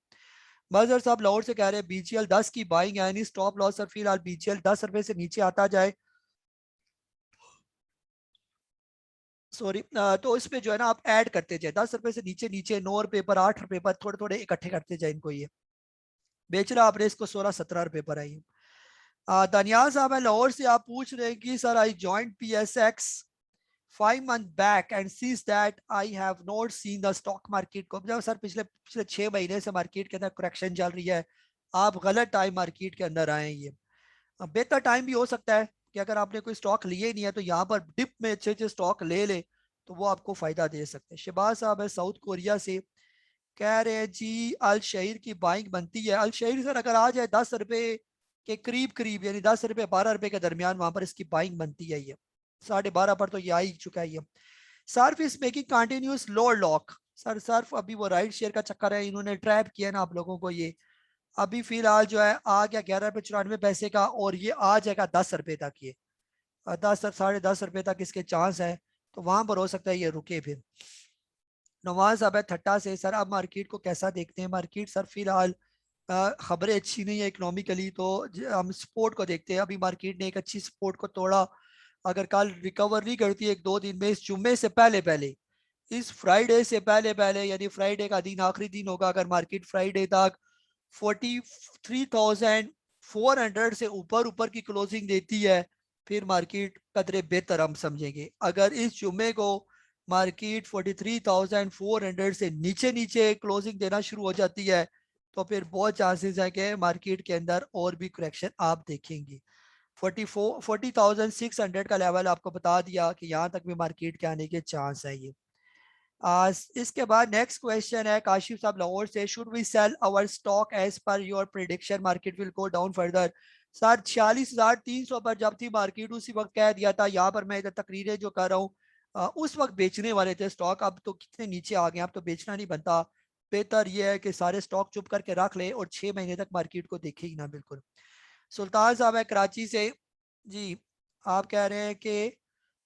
मजहर साहब लाहौर से कह रहे हैं BGL 10 की बाइंग यानी स्टॉप लॉस, सर फिलहाल BGL 10 रुपए से नीचे आता जाए, सॉरी तो इस पे जो है ना आप ऐड करते जाए 10 रुपए से नीचे नीचे 9 रुपए पर 8 रुपए पर थोड़े थोड़े इकट्ठे करते जाए इनको ये। बेच रहा आपने इसको 16-17 रुपए पर आई। दानियाल साहब है लाहौर से, आप पूछ रहे हैं कि sir I joint PSX 5 month back and सीज that I have not seen the stock market को, जब सर पिछले पिछले 6 महीने से मार्केट के अंदर करेक्शन चल रही है, आप गलत टाइम मार्केट के अंदर आए हैं ये। बेहतर टाइम भी हो सकता है कि अगर आपने कोई स्टॉक लिए नहीं है तो यहाँ पर डिप में अच्छे अच्छे स्टॉक ले ले तो वो आपको फायदा दे सकते हैं। शहबाज साहब है साउथ कोरिया से, कह रहे हैं जी अल शहीर की बाइंग बनती है। अल शहीर सर अगर आ जाए 10 रुपए के करीब करीब यानी 10 रुपए 12 रुपए के दरमियान वहां पर इसकी बाइंग बनती है ये, 12.5 पर तो ये आ ही चुका है ये। Surf is making continuous lower lock, sir Surf अभी वो राइट शेयर का चक्कर है, इन्होंने ट्रैप किया ना आप लोगों को ये। अभी फिलहाल जो है आ गया 11 रुपए 94 पैसे का और ये आ जाएगा 10 रुपए तक ये, 10 साढ़े 10 रुपए तक इसके चांस है, तो वहां पर हो सकता है ये रुके फिर। नवाज अब है ठट्टा से, सर आप मार्केट को कैसा देखते हैं। मार्केट सर फिलहाल खबरें अच्छी नहीं है इकोनॉमिकली, तो हम सपोर्ट को देखते हैं, अभी मार्केट ने एक अच्छी सपोर्ट को तोड़ा अगर कल रिकवर नहीं करती एक दो दिन में, इस जुम्मे से पहले पहले, इस फ्राइडे से पहले पहले, यानी फ्राइडे का दिन आखिरी दिन होगा, अगर मार्केट फ्राइडे तक 43,400 से ऊपर ऊपर की क्लोजिंग देती है, फिर मार्केट कदरे बेहतर हम समझेंगे। अगर इस जुम्मे को मार्केट 43,400 से नीचे नीचे क्लोजिंग देना शुरू हो जाती है, तो फिर बहुत चांसेस है कि मार्केट के अंदर और भी करेक्शन आप देखेंगे। 40,600 का लेवल आपको बता दिया कि यहाँ तक भी मार्केट के आने के चांस है ये। इसके बाद नेक्स्ट क्वेश्चन है काशिफ साहब लाहौर से, should we sell our stock as per your prediction market will go down further. Sir 46,300 पर जब थी मार्केट उसी वक्त कह दिया था, यहाँ पर मैं इधर तकरीरें जो कर रहा हूँ उस वक्त बेचने वाले थे स्टॉक, अब तो कितने नीचे आ गए, अब तो बेचना नहीं बनता। बेहतर यह है कि सारे स्टॉक चुप करके रख ले और 6 महीने तक मार्केट को देखे ही ना बिल्कुल। सुल्तान साहब है कराची से जी, आप कह रहे हैं कि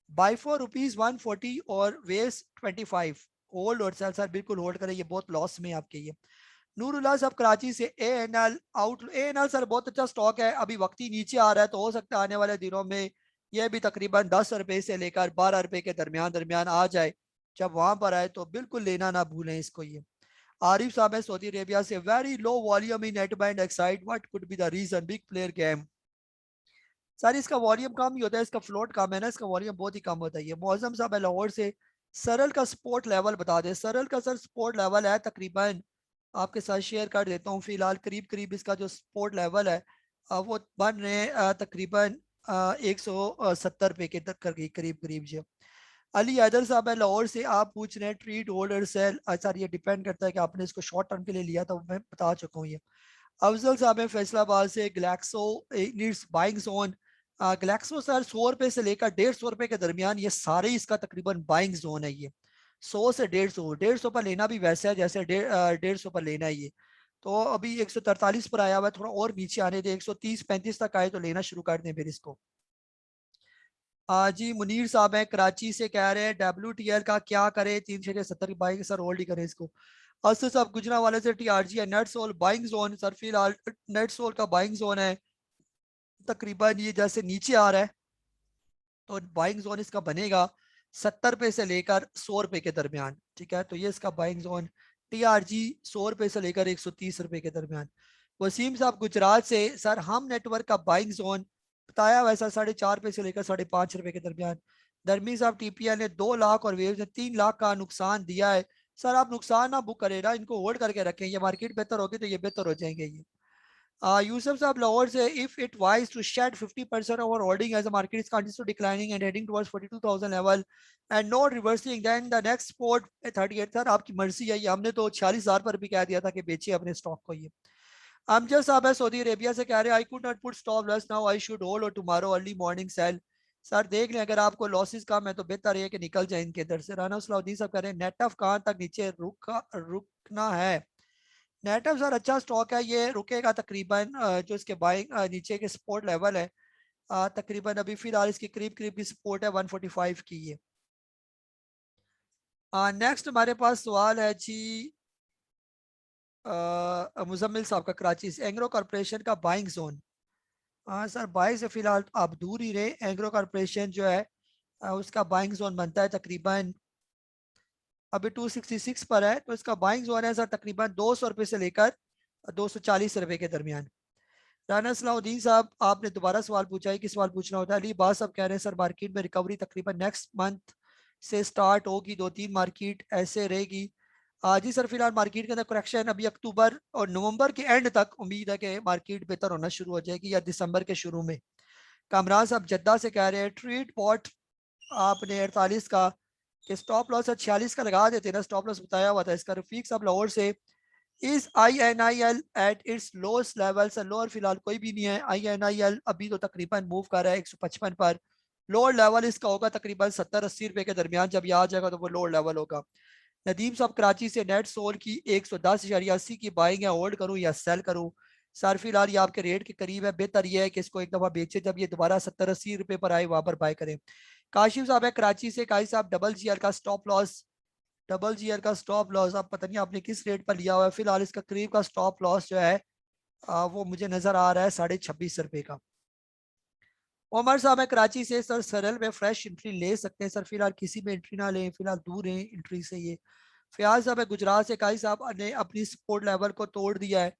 बाई फॉर ₹140 और वेस 25, होल्ड और सेल। सर बिल्कुल होल्ड करें, ये बहुत लॉस में आपके ये। नूरुल्लाह साहब कराची से ANL आउट, ANL सर बहुत अच्छा स्टॉक है, अभी वक्त ही नीचे आ रहा है, तो हो सकता है आने वाले दिनों में ये भी तकरीबन 10 रुपए से लेकर 12 रुपए के दरमियान दरमियान आ जाए। जब वहां पर आए तो बिल्कुल लेना ना भूलें इसको ये। आरिफ साहब है सऊदी अरेबिया से, very low volume in net band Exide, what could be the reason, big player game. Sir इसका वॉल्यूम कम ही होता है, इसका फ्लोट कम है ना, इसका वॉल्यूम बहुत ही कम होता है। ये मौजम साहब है लाहौर से, सरल का सपोर्ट लेवल बता दें। सरल का सर सपोर्ट लेवल है तकरीबन, आपके साथ शेयर कर देता हूँ फिलहाल, करीब करीब इसका जो सपोर्ट लेवल है वो बन रहे हैं तकरीबन 170 रुपए के करीब करीब जो। अली हैदर साहब है लाहौर से, आप पूछ रहे हैं ट्रीट होल्डर सेल। सर ये डिपेंड करता है कि आपने इसको शॉर्ट टर्म के लिए लिया, तो मैं बता चुका हूँ ये। अफजल साहब है फैसलाबाद से, Glaxo needs buying zone. Glaxo sir 100 रुपए से लेकर 150 रुपए के दरमियान ये सारे इसका तकरीबन बाइंग जोन है ये। 100 से 150, 150 पर लेना भी वैसा है जैसे 150 पर लेना है ये। तो अभी 143 पर आया हुआ है, थोड़ा और नीचे आने दे, 130-35 तक आए तो लेना शुरू कर दें फिर इसको। जी मुनीर साहब हैं कराची से, कह रहे हैं WTL का क्या करें, 370 की बाइंग सर होल्ड ही करें इसको। असद साहब गुजरा वाले से, TRG है NetSol buying zone sir फिलहाल, नेट सोल का बाइंग जोन है तकरीबन ये जैसे नीचे आ रहा है, तो बाइंग जोन इसका बनेगा 70 रुपए से लेकर 100 रुपए के दरमियान, ठीक है। तो ये इसका बाइंग जोन TRG 100 रुपए से लेकर 130 रुपए के दरमियान। वसीम साहब गुजरात से, सर हम नेटवर्क का बाइंग जोन बताया वैसा 4.5 रुपए से लेकर 5.5 रुपए के दरमियान। धर्मी साहब TPL ने 2 लाख और वेव ने 3 लाख का नुकसान दिया है। सर आप नुकसान ना बुक करें ना, इनको होल्ड करके रखें, ये मार्केट बेहतर होगी तो ये बेहतर हो जाएंगे ये। Yusuf साहब लाहौर से, if it wise to shed 50% of our holding as the market is continues to declining and heading towards 42,000 level and not reversing, then the next support 38। Sir आपकी मर्जी है, ये हमने तो 46,000 पर भी कह दिया था कि बेचिए अपने स्टॉक को ये। अमजद साहब है सऊदी अरेबिया से, कह रहे हैं I could not put stop loss now, I should hold और tomorrow early morning sell. Sir देख लें, अगर आपको लॉसेस कम है तो बेहतर है कि निकल जाए इनके इधर से। राना सलाउद्दीन साहब कह रहे हैं नेट ऑफ कहां तक नीचे रुकना है। नेटअप सर अच्छा स्टॉक है, ये रुकेगा तकरीबन जो इसके बाइंग नीचे के सपोर्ट लेवल है तकरीबन अभी फिलहाल इसकी करीब करीब की सपोर्ट है 145 की ये। नेक्स्ट हमारे पास सवाल है जी मुजम्मिल साहब का कराची से, एंग्रो कॉरपोरेशन का बाइंग जोन। हाँ सर बाइंग से फिलहाल आप दूर ही रहे, एंग्रो कॉरपोरेशन जो है उसका बाइंग जोन बनता है तकरीबन अभी 266 पर है, तो इसका बाइंग जोन है सर तकरीबन 200 रुपए से लेकर 240 रुपए के दरमियान। राना सलाउद्दीन साहब आपने दोबारा सवाल पूछा है कि सवाल पूछना होता है। अली बात साहब कह रहे हैं सर मार्केट में रिकवरी तकरीबन नेक्स्ट मंथ से स्टार्ट होगी, 2-3 मार्केट ऐसे रहेगी। जी सर फिलहाल मार्केट के अंदर करेक्शन अभी अक्टूबर और नवंबर के एंड तक उम्मीद है कि मार्केट बेहतर होना शुरू हो जाएगी या दिसंबर के शुरू में। कामरान साहब जद्दा से कह रहे हैं ट्रीट पॉट आपने 48 का कि स्टॉप लॉस 46 का लगा देते ना, स्टॉप लॉस बताया हुआ था इसका। रफीक साहब लाहौर से, इस INIL at its lowest level से, लोअर फिलहाल कोई भी नहीं है। INIL अभी तो तकरीबन मूव कर रहा है 155 पर, लोअर लेवल इसका होगा तकरीबन 70-80 रुपए के दरमियान, जब ये आ जाएगा तो वो लोअर लेवल होगा। नदीम साहब कराची से, नेट सोल की 110.80 की बाइंग है, होल्ड करूं या सेल करूं। सर फिलहाल ये आपके रेट के करीब है, बेहतर ये है कि इसको एक दफा बेचे, जब ये दोबारा 70-80 रुपए पर आए वहां पर बाय करें। काशिफ साहब है कराची से, काशिफ साहब GGR का स्टॉप लॉस, GGR का स्टॉप लॉस आप पता नहीं आपने किस रेट पर लिया हुआ है, फिलहाल इसका करीब का स्टॉप लॉस जो है वो मुझे नजर आ रहा है 26.5 रुपए का। उमर साहब है कराची से। सर सरल में फ्रेश एंट्री ले सकते हैं सर, फिलहाल किसी में एंट्री ना लें, फिलहाल दूर हैं एंट्री से ये। फयाज साहब है गुजरात से। काजी साहब ने अपनी सपोर्ट लेवल को तोड़ दिया है।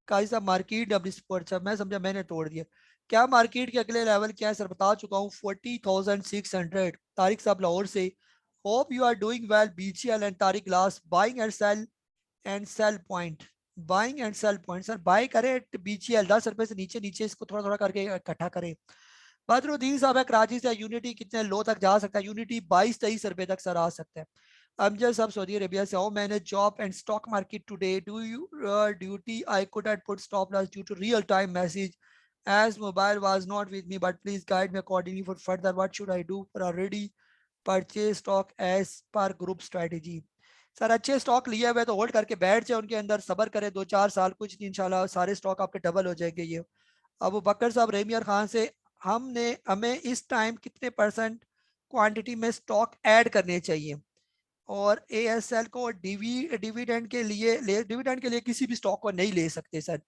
काजी साहब मार्केट अपनी सपोर्ट, सर मैं समझा मैंने तोड़ दिया। क्या मार्केट के अगले लेवल क्या है सर, बता चुका हूँ 40,600। तारिक साहब लाहौर से। Hope you are doing well BGL and Tariq glass buying and sell point. Buying and sell point sir, buy करें बीजीएल 10 रुपए से नीचे नीचे इसको थोड़ा थोड़ा करके इकट्ठा करें। बदरुद्दीन साहब है कराची से। यूनिटी कितने लो तक जा सकता है? यूनिटी 22-23 रुपए तक सर आ सकता है। अमजद साहब सऊदी अरेबिया से। How manage job and stock market today, do you duty I could not put stop loss due to real time message as mobile was not with me, but please guide me accordingly for further. What should I do for already purchase stock as per group strategy? Sir अच्छे stock लिए हुए तो hold करके बैठ जाए, उनके अंदर सबर करें 2-4 साल, कुछ नहीं इंशाल्लाह सारे स्टॉक आपके डबल हो जाएंगे ये। अबू बकर साहब रेमियर खान से। हमें इस टाइम कितने परसेंट क्वांटिटी में स्टॉक ऐड करने चाहिए, और एएसएल को डिविडेंड के लिए किसी भी स्टॉक को नहीं ले सकते सर।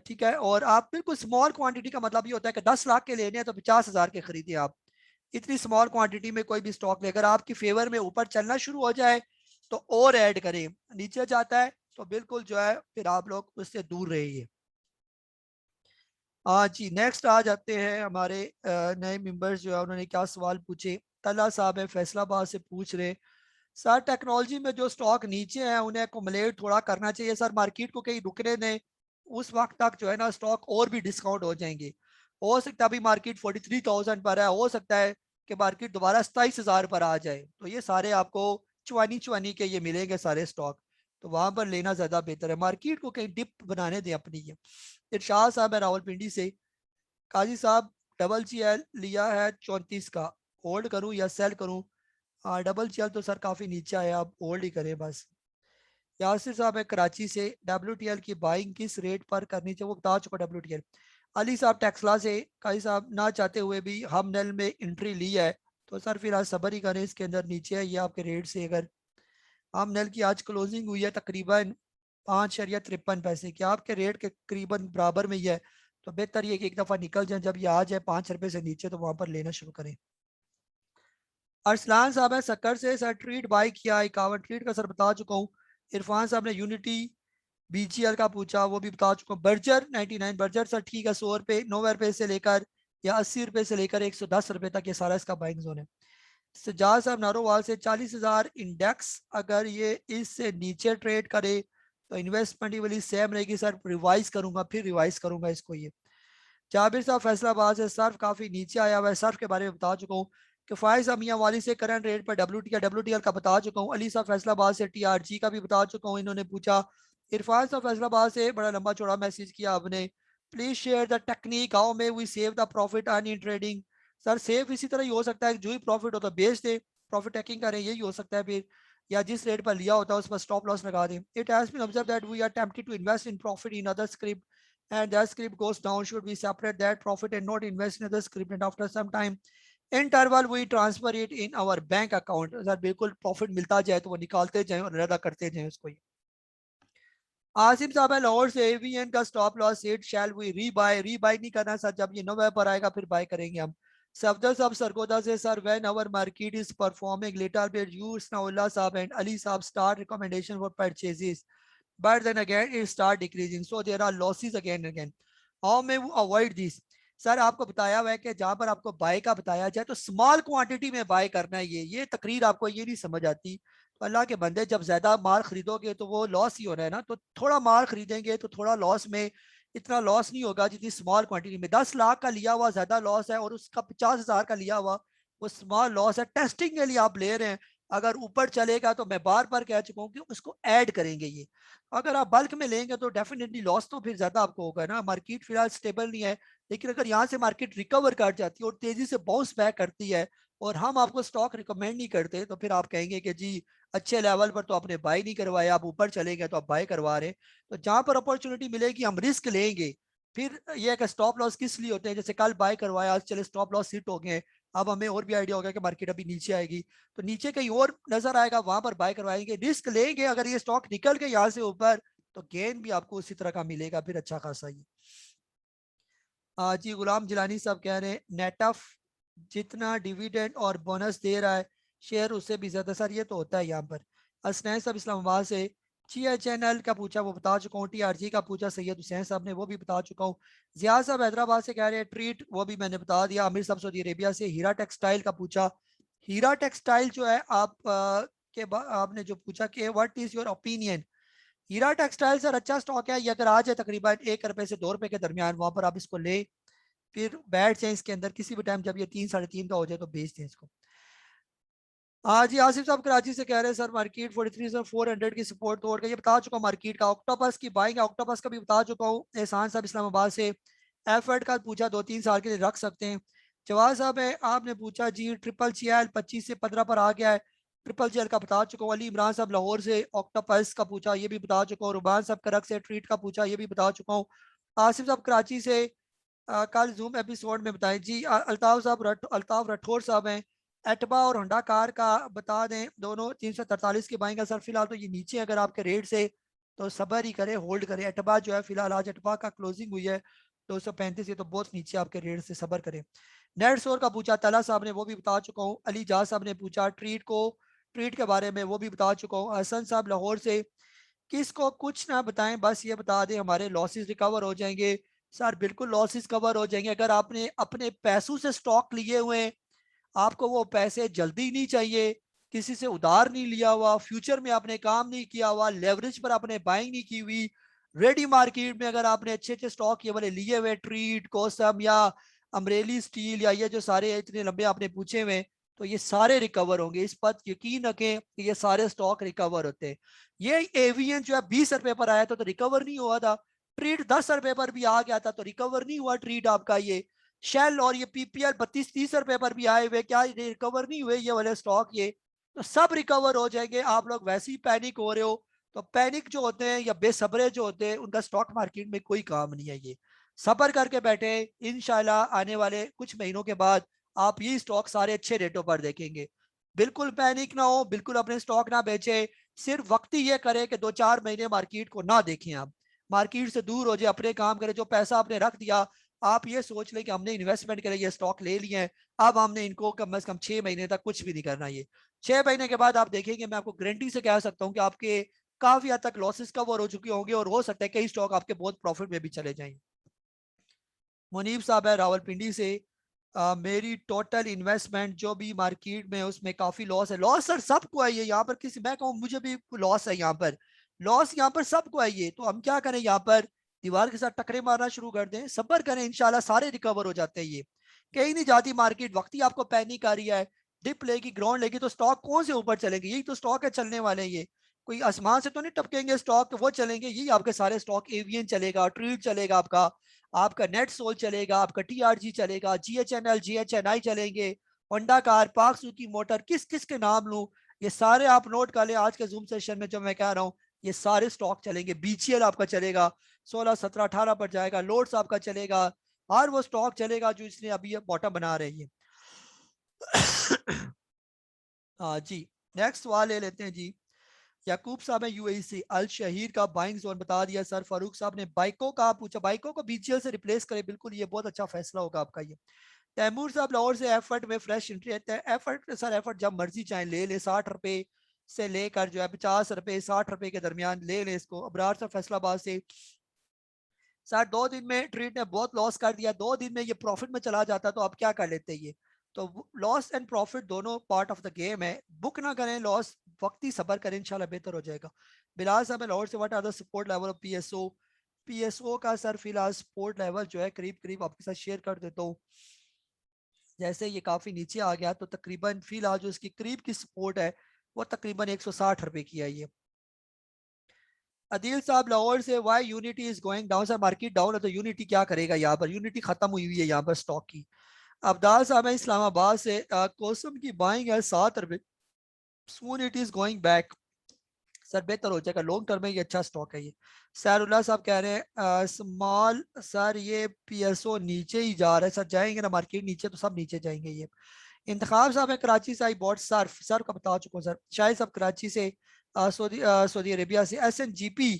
ठीक है, और आप बिल्कुल स्मॉल क्वांटिटी का मतलब ये होता है कि 10 लाख के लेने हैं तो 50,000 के खरीदे आप। इतनी स्मॉल क्वांटिटी में कोई भी स्टॉक लेकर आपकी फेवर में ऊपर चलना शुरू हो जाए तो और ऐड करें, नीचे जाता है तो बिल्कुल जो है फिर आप लोग उससे दूर रहिए। हाँ जी, नेक्स्ट आ जाते हैं हमारे नए मेंबर्स जो है उन्होंने क्या सवाल पूछे। तला साहब है फैसलाबाद से पूछ रहे। सर टेक्नोलॉजी में जो स्टॉक नीचे हैं उन्हें अकोमोलेट थोड़ा करना चाहिए सर, मार्केट को कहीं रुकने दें, उस वक्त तक जो है ना स्टॉक और भी डिस्काउंट हो जाएंगे। हो सकता है अभी मार्केट 43,000 पर है, हो सकता है कि मार्केट दोबारा 27,000 पर आ जाए, तो ये सारे आपको चुवानी चुवानी के ये मिलेंगे सारे स्टॉक, तो वहां पर लेना ज्यादा बेहतर है। मार्केट को कहीं डिप बनाने दें अपनी ये। इरशाद साहब है रावलपिंडी से। काजी साहब डबल ची एल लिया है 34 का, होल्ड करूं या सेल करूं? डबल ची एल तो सर काफी नीचे आया, आप होल्ड ही करें बस। यासिर साहब है कराची से। WTL की बाइंग किस रेट पर करनी चाहिए, वो बता चुका WTL। अली साहब टेक्सला से। काजी साहब ना चाहते हुए भी हम नेल में एंट्री ली है, तो सर फिर आज सबर ही करें, इसके अंदर नीचे है ये आपके रेट से। अगर हम नेल की आज क्लोजिंग हुई है तकरीबन 5.53 की, आपके रेट के करीबन बराबर में ही है, तो बेहतर ये कि एक दफ़ा निकल जाए, जब ये आ जाए 5 रुपए से नीचे तो वहां पर लेना शुरू करें। अरसलान साहब है सक्कर से। सर ट्रीट बाई किया 51 ट्रीट का सर बता चुका हूँ। इरफान साहब ने यूनिटी बीजीएल का पूछा, वो भी बता चुका हूँ। बर्जर 99 बर्जर सर ठीक है, 100 रुपए 90 रुपए से लेकर या 80 रुपए से लेकर 110 रुपए तक ये सारा इसका बाइंग जोन है। सजाद साहब नारोवाल से। 40,000 इंडेक्स अगर ये इससे नीचे ट्रेड करे तो इन्वेस्टमेंट वाली सेम रहेगी सर, रिवाइज करूंगा फिर रिवाइज करूंगा इसको ये। जाबिर साहब फैसलाबाद से। सर्फ काफी नीचे आया हुआ है, सर्फ के बारे में बता चुका हूँ। किफायत साहब मियाँ वाली से करंट रेट पर WTL का बता चुका हूँ। अली साहब फैसलाबाद से TRG का भी बता चुका हूँ, इन्होंने पूछा। इरफान साहब फैसलाबाद से बड़ा लंबा चौड़ा मैसेज किया आपने। Please share the technique how may we save the profit earn in trading. Sir safe इसी तरह ही हो सकता है, जो ही प्रॉफिट होता है बेच दे, प्रॉफिट टेकिंग करें, यही हो सकता है फिर, या जिस रेट पर लिया होता है उस पर स्टॉप लॉस लगा दें। It has been observe that we are tempted to invest in profit in other script and that script goes down, should we separate that profit and not invest in other script, and after some time interval we transfer it in our bank account? Sir बिल्कुल profit मिलता जाए तो वो निकालते जाए और अदा करते जाए उसको। आसिम साहब है लाहौर से। एवीएन का stop loss hit, shall we rebuy नहीं करना सर, जब ये नोवेम्बर पर आएगा फिर बाय करेंगे हम। सफदर साहब सरगोदा से। Sir when our market is performing little bit you Sanaullah साहब एंड अली साहब start recommendation for purchases, but then again it start decreasing, so there are losses again and again. How may we avoid this? Sir आपको बताया हुआ है कि जहां पर आपको बाय का बताया जाए तो स्मॉल क्वांटिटी में बाय करना है। ये तकरीर आपको ये नहीं समझ आती, तो अल्लाह के बंदे जब ज्यादा माल खरीदोगे तो वो लॉस ही होना है ना, तो थोड़ा माल खरीदेंगे तो थोड़ा लॉस में इतना लॉस नहीं होगा जितनी स्मॉल क्वांटिटी में। 10 लाख का लिया हुआ ज्यादा लॉस है और उसका 50,000 का लिया हुआ वो स्मॉल लॉस है, टेस्टिंग के लिए आप ले रहे हैं। अगर ऊपर चलेगा तो मैं बार बार कह चुका हूँ कि उसको ऐड करेंगे ये। अगर आप बल्क में लेंगे तो डेफिनेटली लॉस तो फिर ज्यादा आपको होगा ना। मार्केट फिलहाल स्टेबल नहीं है, लेकिन अगर यहाँ से मार्केट रिकवर कर जाती है और तेजी से बाउंस बैक करती है और हम आपको स्टॉक रिकमेंड नहीं करते, तो फिर आप कहेंगे कि जी अच्छे लेवल पर तो आपने बाय नहीं करवाया, आप ऊपर चलेंगे तो आप बाय करवा रहे हैं। तो जहां पर अपॉर्चुनिटी मिलेगी हम रिस्क लेंगे। फिर यह है कि स्टॉप लॉस किस लिए होते हैं, जैसे कल बाय करवाया आज चले स्टॉप लॉस हिट हो गए, अब हमें और भी आइडिया होगा कि मार्केट अभी नीचे आएगी, तो नीचे कहीं और नजर आएगा वहां पर बाय करवाएंगे, रिस्क लेंगे। अगर ये स्टॉक निकल के यहाँ से ऊपर तो गेन भी आपको उसी तरह का मिलेगा फिर अच्छा खासा ही। जी गुलाम जिलानी साहब कह रहे हैं नेटफ जितना डिविडेंड और बोनस दे रहा है शेयर उससे भी ज्यादा। सर ये तो होता है यहाँ पर। असनैन साहब इस्लामाबाद से GHNL का पूछा वो बता चुका हूँ, TRG का पूछा सैयद हुसैन साहब ने वो भी बता चुका हूँ। जिया साहब हैदराबाद से कह रहे हैं ट्रीट, वो भी मैंने बता दिया। आमिर साहब सऊदी अरेबिया से हीरा टेक्सटाइल का पूछा। हीरा टेक्सटाइल जो है आप आपने जो पूछा कि what is your opinion. Hira textile sir अच्छा स्टॉक है, ये अगर आज है तकरीबन 1 रुपए से 2 रुपए के दरमियान, वहां पर आप इसको ले फिर बैठ जाए इसके अंदर किसी भी टाइम, जब ये 3 साढ़े 3 का हो जाए तो बेच दें इसको। हाँ जी आसिफ साहब कराची से कह रहे हैं सर मार्केट 43,400 की सपोर्ट तोड़ के, ये बता चुका हूँ मार्केट का। ऑक्टोपस की बाइंग है, ऑक्टोपस का भी बता चुका हूँ। एहसान साहब इस्लामाबाद से एफर्ट का पूछा 2-3 साल के लिए रख सकते हैं। जवाब साहब है आपने पूछा जी ट्रिपल CL 25 से 15 पर आ गया है, ट्रिपल CL का बता चुका हूँ। अली इमरान साहब लाहौर से ऑक्टोपस का पूछा, ये भी बता चुका हूँ। रुबान साहब करक से ट्रीट का पूछा, ये भी बता चुका हूँ। आसिफ साहब कराची से कल जूम एपिसोड में बताएं जी। अल्ताफ साहब अल्ताफ राठौर साहब हैं एटबा और होंडा कार का बता दें, दोनों 343 की बाइंग। सर फिलहाल तो ये नीचे अगर आपके रेट से तो सबर ही करें, होल्ड करें। एटबा जो है फिलहाल आज एटबा का क्लोजिंग हुई है 235, ये तो बहुत नीचे आपके रेट से सबर करें। नेट स्टोर का पूछा तला साहब ने, वो भी बता चुका हूँ। अली जा साहब ने पूछा ट्रीट के बारे में, वो भी बता चुका हूँ। हसन साहब लाहौर से किसको कुछ ना बताएं बस ये बता दें हमारे लॉसेस रिकवर हो जाएंगे। सर बिल्कुल लॉसेस कवर हो जाएंगे। अगर आपने अपने पैसों से स्टॉक लिए हुए हैं, आपको वो पैसे जल्दी नहीं चाहिए, किसी से उधार नहीं लिया हुआ, फ्यूचर में आपने काम नहीं किया हुआ, लेवरेज पर आपने बाइंग नहीं की हुई, रेडी मार्केट में अगर आपने अच्छे अच्छे स्टॉक ये वाले लिए हुए ट्रीट कोसम या अमरेली स्टील या ये जो सारे इतने लंबे आपने पूछे हुए, तो ये सारे रिकवर होंगे। इस पर यकीन रखें कि ये सारे स्टॉक रिकवर होते हैं। ये एवियन जो है 20 रुपए पर आया था तो रिकवर नहीं हुआ था। ट्रीट 10 रुपए पर भी आ गया था तो रिकवर नहीं हुआ ट्रीट आपका। ये शेल और ये PPL 32-30 रुपए पर भी आए हुए, क्या ये रिकवर नहीं हुए ये वाले स्टॉक? ये तो सब रिकवर हो जाएंगे। आप लोग वैसे ही पैनिक हो रहे हो, तो पैनिक जो होते हैं या बेसब्रे जो होते हैं उनका स्टॉक मार्केट में कोई काम नहीं है। ये सबर करके बैठे, इंशाल्लाह आने वाले कुछ महीनों के बाद आप ये स्टॉक सारे अच्छे रेटों पर देखेंगे। बिल्कुल पैनिक ना हो, बिल्कुल अपने स्टॉक ना बेचे। सिर्फ वक्त ही ये करे कि 2-4 महीने मार्केट को ना देखें, आप मार्केट से दूर हो जाए, अपने काम करें। जो पैसा आपने रख दिया, आप ये सोच लें कि हमने इन्वेस्टमेंट के लिए ये स्टॉक ले लिए हैं, अब हमने इनको कम से कम 6 महीने तक कुछ भी नहीं करना। ये 6 महीने के बाद आप देखेंगे, मैं आपको गारंटी से कह सकता हूँ कि आपके काफी हद तक लॉसेस कवर हो चुके होंगे और हो सकता है कई स्टॉक आपके बहुत प्रॉफिट में भी चले जाएं। मुनीब साहब है रावलपिंडी से मेरी टोटल इन्वेस्टमेंट जो भी मार्केट में उसमें काफी लॉस है। लॉस सर सबको है ये, यहाँ पर किसी मैं कहूँ मुझे भी लॉस है यहाँ पर, लॉस यहाँ पर सबको है ये। तो हम क्या करें, यहाँ पर दीवार के साथ टकरे मारना शुरू कर दें, सब्र करें, इंशाल्लाह सारे रिकवर हो जाते हैं। ये कहीं नहीं जाती मार्केट, वक्त ही आपको पैनिक आ रही है। डिप लेगी ग्राउंड लेगी तो स्टॉक कौन से ऊपर चलेंगे? यही तो स्टॉक है चलने वाले। ये कोई आसमान से तो नहीं टपकेंगे स्टॉक, वो चलेंगे यही आपके सारे स्टॉक। एवियन चलेगा, ट्रीट चलेगा आपका, आपका नेट सोल चलेगा, आपका TRG चलेगा, GHNL GHNI चलेंगे, होंडा कार, पाक सुजुकी मोटर, किस किस के नाम लूं? ये सारे आप नोट कर लें। आज के जूम सेशन में जो मैं कह रहा हूँ ये सारे स्टॉक चलेंगे। BCL आपका चलेगा 16 17 18 पर जाएगा। लोड्स आपका चलेगा, और वो स्टॉक चलेगा जो इसने अभी बॉटम बना रही है। हाँ जी, नेक्स्ट सवाल ले लेते हैं जी। याकूब साहब है UAE से, अल शहीर का बाइंग जोन बता दिया। सर फारूक साहब ने बाइकों का पूछा, बाइकों को BCL से रिप्लेस करें, बिल्कुल ये बहुत अच्छा फैसला होगा आपका। ये तैमूर साहब लाहौर से एफर्ट में फ्रेश एंट्री है। एफर्ट सर एफर्ट जब मर्जी चाहे ले ले, 60 रुपए से लेकर जो है 50 रुपए 60 रुपए के दरमियान ले ले इसको। अबरार साहब फैसलाबाद से, सर 2 दिन में ट्रेड ने बहुत लॉस कर दिया, 2 दिन में ये प्रॉफिट में चला जाता तो आप क्या कर लेते? ये तो लॉस एंड प्रॉफिट दोनों पार्ट ऑफ द गेम है। बुक ना करें लॉस, वक्त ही सबर करें, इंशाल्लाह बेहतर हो जाएगा। बिलाल साहब लाहौर से, what are the support level of PSO का सर फिलहाल सपोर्ट लेवल जो है करीब करीब आपके साथ शेयर कर देता हूँ। जैसे ये काफी नीचे आ गया तो तकरीबन फिलहाल जो इसकी करीब की सपोर्ट है वो तकरीबन 160 रुपए की है। ये अदील साहब लाहौर से, why Unity is going down? Sir market down है तो यूनिटी क्या करेगा? यहाँ पर यूनिटी खत्म हुई हुई है यहाँ पर स्टॉक की। अब्दाल साहब है इस्लामाबाद से, कोसम की बाइंग है 7 रुपए, soon it is going back. Sir बेहतर हो जाएगा, लॉन्ग टर्म में ये अच्छा स्टॉक है। ये सैरुल्लाह साहब कह रहे हैं स्मॉल सर ये PSO नीचे ही जा रहा है। सर जाएंगे ना मार्केट नीचे तो सब नीचे जाएंगे। ये इंतखाब साहब है कराची से, आई बॉट सर्फ का बता चुका हूँ। सर शाहिद साहब कराची से, सऊदी अरेबिया से, SNGP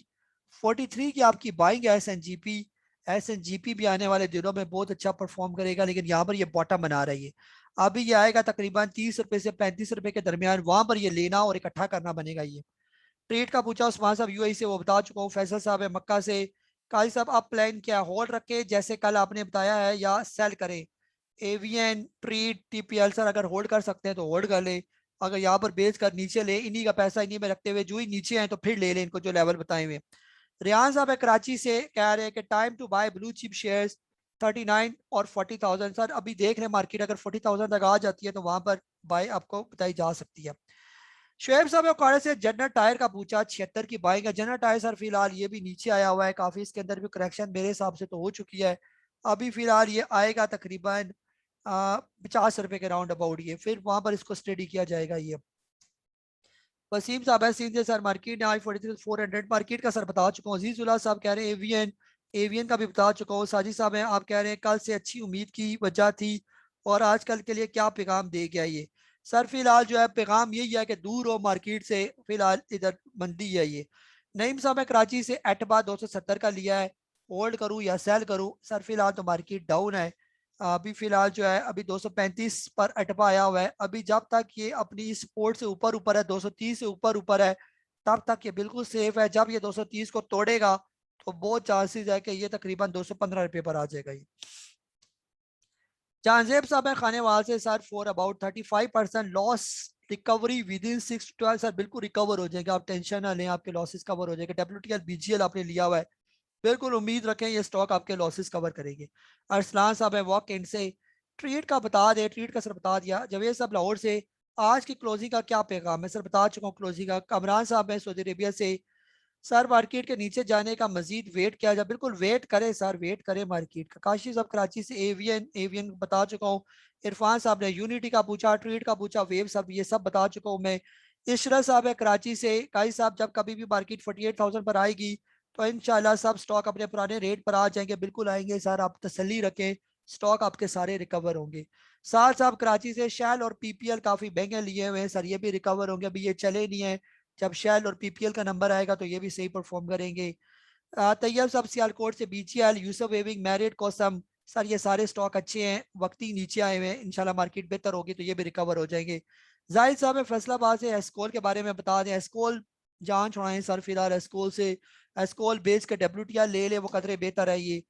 43 की आपकी बाइंग है। SNGP SNGP भी आने वाले दिनों में बहुत अच्छा परफॉर्म करेगा, लेकिन यहाँ पर ये बॉटम बना रही है। अभी ये आएगा तकरीबन 30 रुपए से 35 रुपए के दरमियान, वहां पर ये लेना और इकट्ठा करना बनेगा। ये ट्रेड का पूछा उस्मान साहब यूएई से, वो बता चुका हूँ। फैसल साहब है मक्का से। काजी साहब आप प्लान क्या होल्ड रखे जैसे कल आपने बताया है, या सेल करें? एवीएन ट्रेड टीपीएल सर अगर होल्ड कर सकते हैं तो होल्ड कर ले, अगर यहाँ पर बेच कर नीचे ले, इन्हीं का पैसा इन्हीं में रखते हुए जो ही नीचे आए तो फिर ले लें इनको जो लेवल बताए हुए। रियान साहब है कराची से, कह रहे हैं कि time to buy blue chip shares 39 और 40,000। सर अभी देख रहे हैं मार्केट अगर 40,000 तक आ जाती है तो वहां पर बाय आपको बताई जा सकती है। शुएब साहब ने से जनरल टायर का पूछा, 76 की बाइंग है जनरल टायर सर। फिलहाल ये भी नीचे आया हुआ है काफी, इसके अंदर भी करेक्शन मेरे हिसाब से तो हो चुकी है। अभी फिलहाल ये आएगा तकरीबन 50 रुपए के राउंड अबाउट, ये फिर वहां पर इसको स्टडी किया जाएगा। ये वसीम साहब है सीधे सर, मार्केट ने आज 43,400 मार्केट का सर बता चुका हूँ। अजीजुल्लाह साहब कह रहे हैं एवीएन, एवीएन का भी बता चुका हूँ। साजिद साहब हैं आप कह रहे हैं कल से अच्छी उम्मीद की वजह थी और आजकल के लिए क्या पैगाम दे गया ये? सर फिलहाल जो है पैगाम यही है कि दूर हो मार्केट से, फिलहाल इधर मंदी है ये। नईम साहब है कराची से, एटबा 270 का लिया है, होल्ड करूँ या सेल करूँ? सर फिलहाल तो मार्केट डाउन है, अभी फिलहाल जो है अभी 235 पर अटपा आया हुआ है। अभी जब तक ये अपनी सपोर्ट से ऊपर ऊपर है, 230 से ऊपर ऊपर है, तब तक ये बिल्कुल सेफ है। जब ये 230 को तोड़ेगा तो बहुत चांसेस है कि ये तकरीबन 215 रुपये पर आ जाएगा ये। जानजेब साहब है खानेवाल से, sir for about 35% loss recovery with in 6 to 12। Sir बिल्कुल रिकवर हो जाएगा, आप टेंशन ना लें, आपके लॉसेस कवर हो जाएंगे। WTL BGL आपने लिया हुआ है, बिल्कुल उम्मीद रखें ये स्टॉक आपके लॉसेस कवर करेंगे। अरसलान साहब है वॉक इन से, ट्रीट का बता दे, ट्रीट का सर बता दिया। जवेद साहब लाहौर से, आज की क्लोजिंग का क्या पैगाम है? सर बता चुका हूँ क्लोजिंग का। कमरान साहब है सऊदी अरेबिया से, सर मार्केट के नीचे जाने का मजीद वेट किया जाए? बिल्कुल वेट करें सर, वेट करें मार्केट का। काशी साहब कराची से, एवियन, एवियन बता चुका हूँ। इरफान साहब ने यूनिटी का पूछा, ट्रीट का पूछा, वेव साहब ये सब बता चुका हूँ मैं। इशरत साहब है कराची से, काई साहब जब कभी भी मार्केट 48,000 पर आएगी तो इंशाल्लाह सब स्टॉक अपने पुराने रेट पर आ जाएंगे, बिल्कुल आएंगे सर, आप तसल्ली रखें, स्टॉक आपके सारे रिकवर होंगे। साल साहब कराची से, शैल और पीपीएल काफी महंगे लिए हुए हैं सर, ये भी रिकवर होंगे, अभी ये चले नहीं है, जब शैल और पीपीएल का नंबर आएगा तो ये भी सही परफॉर्म करेंगे। तैयब साहब सियालकोट से, बीजीएल, यूसुफ वेविंग, मैरिट, कोसम, सर ये सारे स्टॉक अच्छे हैं, वक्ती नीचे आए हुए हैं, इंशाल्लाह मार्केट बेहतर होगी तो ये भी रिकवर हो जाएंगे। जाहिद साहब है फैसलाबाद से, एस्कोल के बारे में बता दें, एस्कोल जान छुड़ाएं सर फिलहाल एस्कोल से, एस्कोल बेच के WTI ले ले, वो कदरे बेहतर है ये।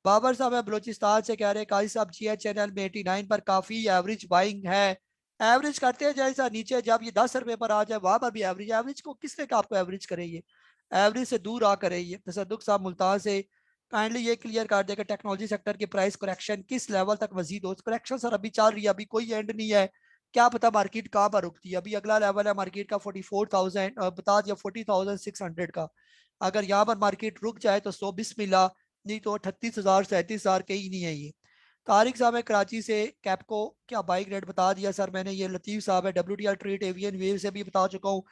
बाबर साहब है बलोचिस्तान से, कह रहे हैं काजी साहब GH चैनल में 89 पर काफी एवरेज बाइंग है, एवरेज करते हैं जैसा नीचे, जब ये 10 रुपए पर आ जाए वहां पर भी एवरेज, एवरेज को किसने कहा आपको एवरेज करे? ये एवरेज से दूर आकर है ये। तसद्दुक साहब मुल्तान से, काइंडली ये क्लियर कर देगा टेक्नोलॉजी सेक्टर की प्राइस करेक्शन किस लेवल तक मजीद हो? करेक्शन सर अभी चल रही है, अभी कोई एंड नहीं है, क्या पता मार्केट कहाँ पर रुकती है। अभी अगला लेवल है मार्केट का 44,000, बता दिया 40,600 का। अगर यहाँ पर मार्केट रुक जाए तो 100 बिस्मिल्लाह, नहीं तो 38,000 37,000 कहीं नहीं है ये। तारिक साहब है कराची से, कैपको क्या बाइक रेट बता दिया सर मैंने। ये लतीफ साहब है WTI ट्रेड एवियन वेव से भी बता चुका हूँ।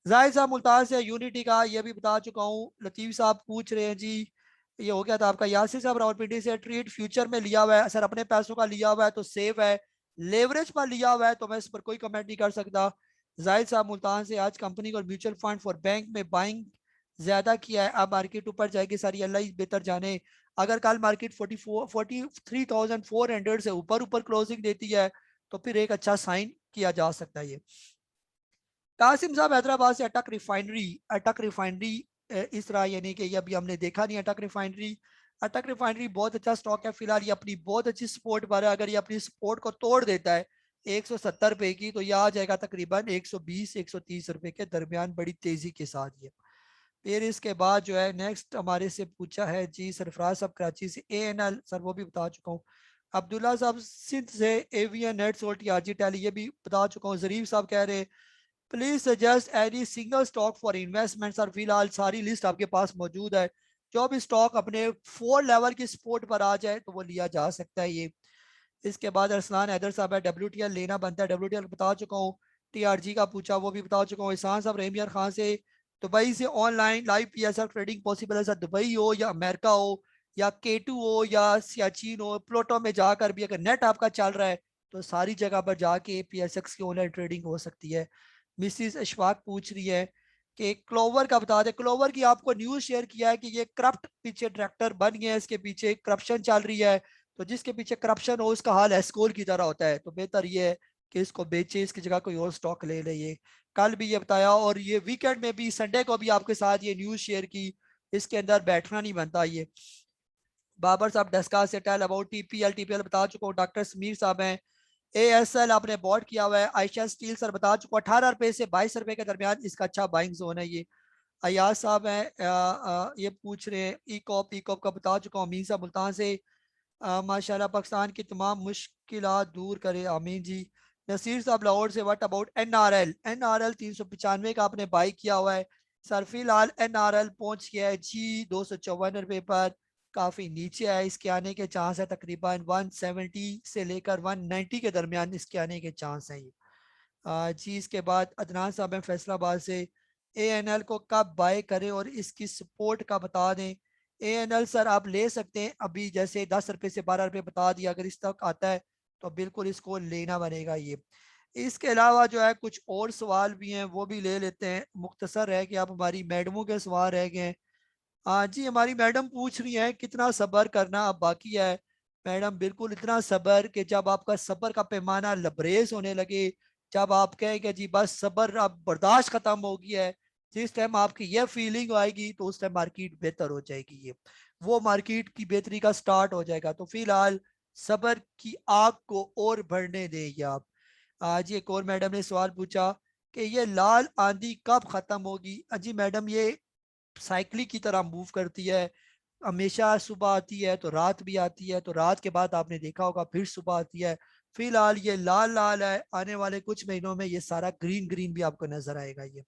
जाहिद साहब मुल्तान से, यूनिटी का ये भी बता चुका हूँ। लतीफ साहब पूछ रहे हैं जी, ये हो गया था आपका। यासिर साहब रावलपिंडी से, ट्रेड फ्यूचर में लिया हुआ है सर, अपने पैसों का लिया हुआ है तो सेफ है, लेवरेज पर लिया हुआ है तो मैं इस पर कोई कमेंट नहीं कर सकता। जाहिद साहब मुल्तान से, आज कंपनी और म्यूचुअल फंड फॉर बैंक में बाइंग ज्यादा किया है, अब मार्केट ऊपर जाएगी सर, ये अल्लाह ही बेहतर जाने। अगर कल मार्केट 43,400 से ऊपर ऊपर क्लोजिंग देती है तो फिर एक अच्छा साइन किया जा सकता है ये। कासिम साहब हैदराबाद से, अटक रिफाइनरी, अटक रिफाइनरी इस तरह यानी कि ये अभी हमने देखा नहीं अटक रिफाइनरी। अटक रिफाइनरी बहुत अच्छा स्टॉक है फिलहाल, ये अपनी बहुत अच्छी सपोर्ट पर है, अगर ये अपनी सपोर्ट को तोड़ देता है 170 रुपए की तो यह आ जाएगा तकरीबन 120-130 रुपए के दरमियान, बड़ी तेजी के साथ ये। फिर इसके बाद जो है नेक्स्ट हमारे से पूछा है जी सरफराज साहब कराची से, ANL सर वो भी बता चुका हूँ। अब्दुल्ला साहब सिंध से, Avion, net sold, RG tally ये भी बता चुका हूँ। जरीफ साहब कह रहे हैं please suggest any single stock for investment. Sir फिलहाल सारी लिस्ट आपके पास मौजूद है, जो भी स्टॉक अपने 4 लेवल की सपोर्ट पर आ जाए तो वो लिया जा सकता है ये। इसके बाद अरसलान हैदर साहब है WTL लेना बनता है, WTL बता चुका हूँ। TRG का पूछा वो भी बता चुका हूँ। एहसान साहब रेमियर खान से, दुबई से online live PSL trading possible है सर? दुबई हो या अमेरिका हो या K2 हो या सियाचिन हो, प्लोटो में जाकर भी अगर नेट आपका चल रहा है तो सारी जगह पर जाके PSX की ऑनलाइन ट्रेडिंग हो सकती है। मिसिस अशफाक पूछ रही है कि क्लोवर का बता दें। क्लोवर की आपको न्यूज शेयर किया है कि ये करप्ट पीछे डायरेक्टर बन गया है, इसके पीछे करप्शन चल रही है। तो जिसके पीछे करप्शन हो उसका हाल एस्कोल की तरह होता है, तो बेहतर ये है कि इसको बेचे, इसकी जगह कोई और स्टॉक ले ले। ये कल भी ये बताया, और ये वीकेंड में भी, संडे को भी आपके साथ ये न्यूज शेयर की। इसके अंदर बैठना नहीं बनता। ये बाबर साहब डिस्कस से टेल अबाउट टीपीएल। टीपीएल बता चुका हूँ, डॉक्टर समीर साहब हैं। एएसएल आपने बॉट किया हुआ है। आयशा स्टील सर बता चुका हूँ, 18 रुपए से 22 रुपए के दरमियान इसका अच्छा बाइंग जोन है। ये अयाज साहब हैं, ये पूछ रहे हैं ई कॉप का बता चुका हूँ। अमीन साहब मुल्तान से, माशाल्लाह पाकिस्तान की तमाम मुश्किलात दूर करे, आमीन जी। नसीर साहब लाहौर से, व्हाट अबाउट एनआरएल? एनआरएल 395 का आपने बाई किया हुआ है सर। फिलहाल एनआरएल पहुंच गया है जी 254 रुपए पर, काफी नीचे है। इसके आने के चांस है तकरीबन 170 से लेकर 190 के दरमियान इसके आने के चांस हैं। जी इसके बाद अदनान साहब हैं फैसलाबाद से, एएनएल को कब बाय करें और इसकी सपोर्ट का बता दें। एएनएल सर आप ले सकते हैं अभी, जैसे 10 रुपए से 12 रुपए बता दिया, अगर इस तक आता है तो बिल्कुल इसको लेना बनेगा। ये इसके अलावा जो है कुछ और सवाल भी हैं, वो भी ले लेते हैं। मुख्तसर है कि आप हमारी मैडमों के सवाल रह गए हैं। हाँ जी, हमारी मैडम पूछ रही हैं कितना सब्र करना अब बाकी है। मैडम बिल्कुल इतना सब्र कि जब आपका सब्र का पैमाना लबरेज होने लगे, जब आप कहें कि जी बस सब्र अब बर्दाश्त खत्म हो गया है, जिस टाइम आपकी यह फीलिंग आएगी तो उस टाइम मार्केट बेहतर हो जाएगी। ये वो मार्केट की बेहतरी का स्टार्ट हो जाएगा। तो फिलहाल सब्र की आग को और बढ़ने देंगे आप। आज एक और मैडम ने सवाल पूछा कि ये लाल आंधी कब खत्म होगी। जी मैडम, ये साइकिल की तरह मूव करती है। हमेशा सुबह आती है तो रात भी आती है, तो रात के बाद आपने देखा होगा फिर सुबह आती है। फिलहाल ये लाल लाल है, आने वाले कुछ महीनों में ये सारा ग्रीन ग्रीन भी आपको नजर आएगा। ये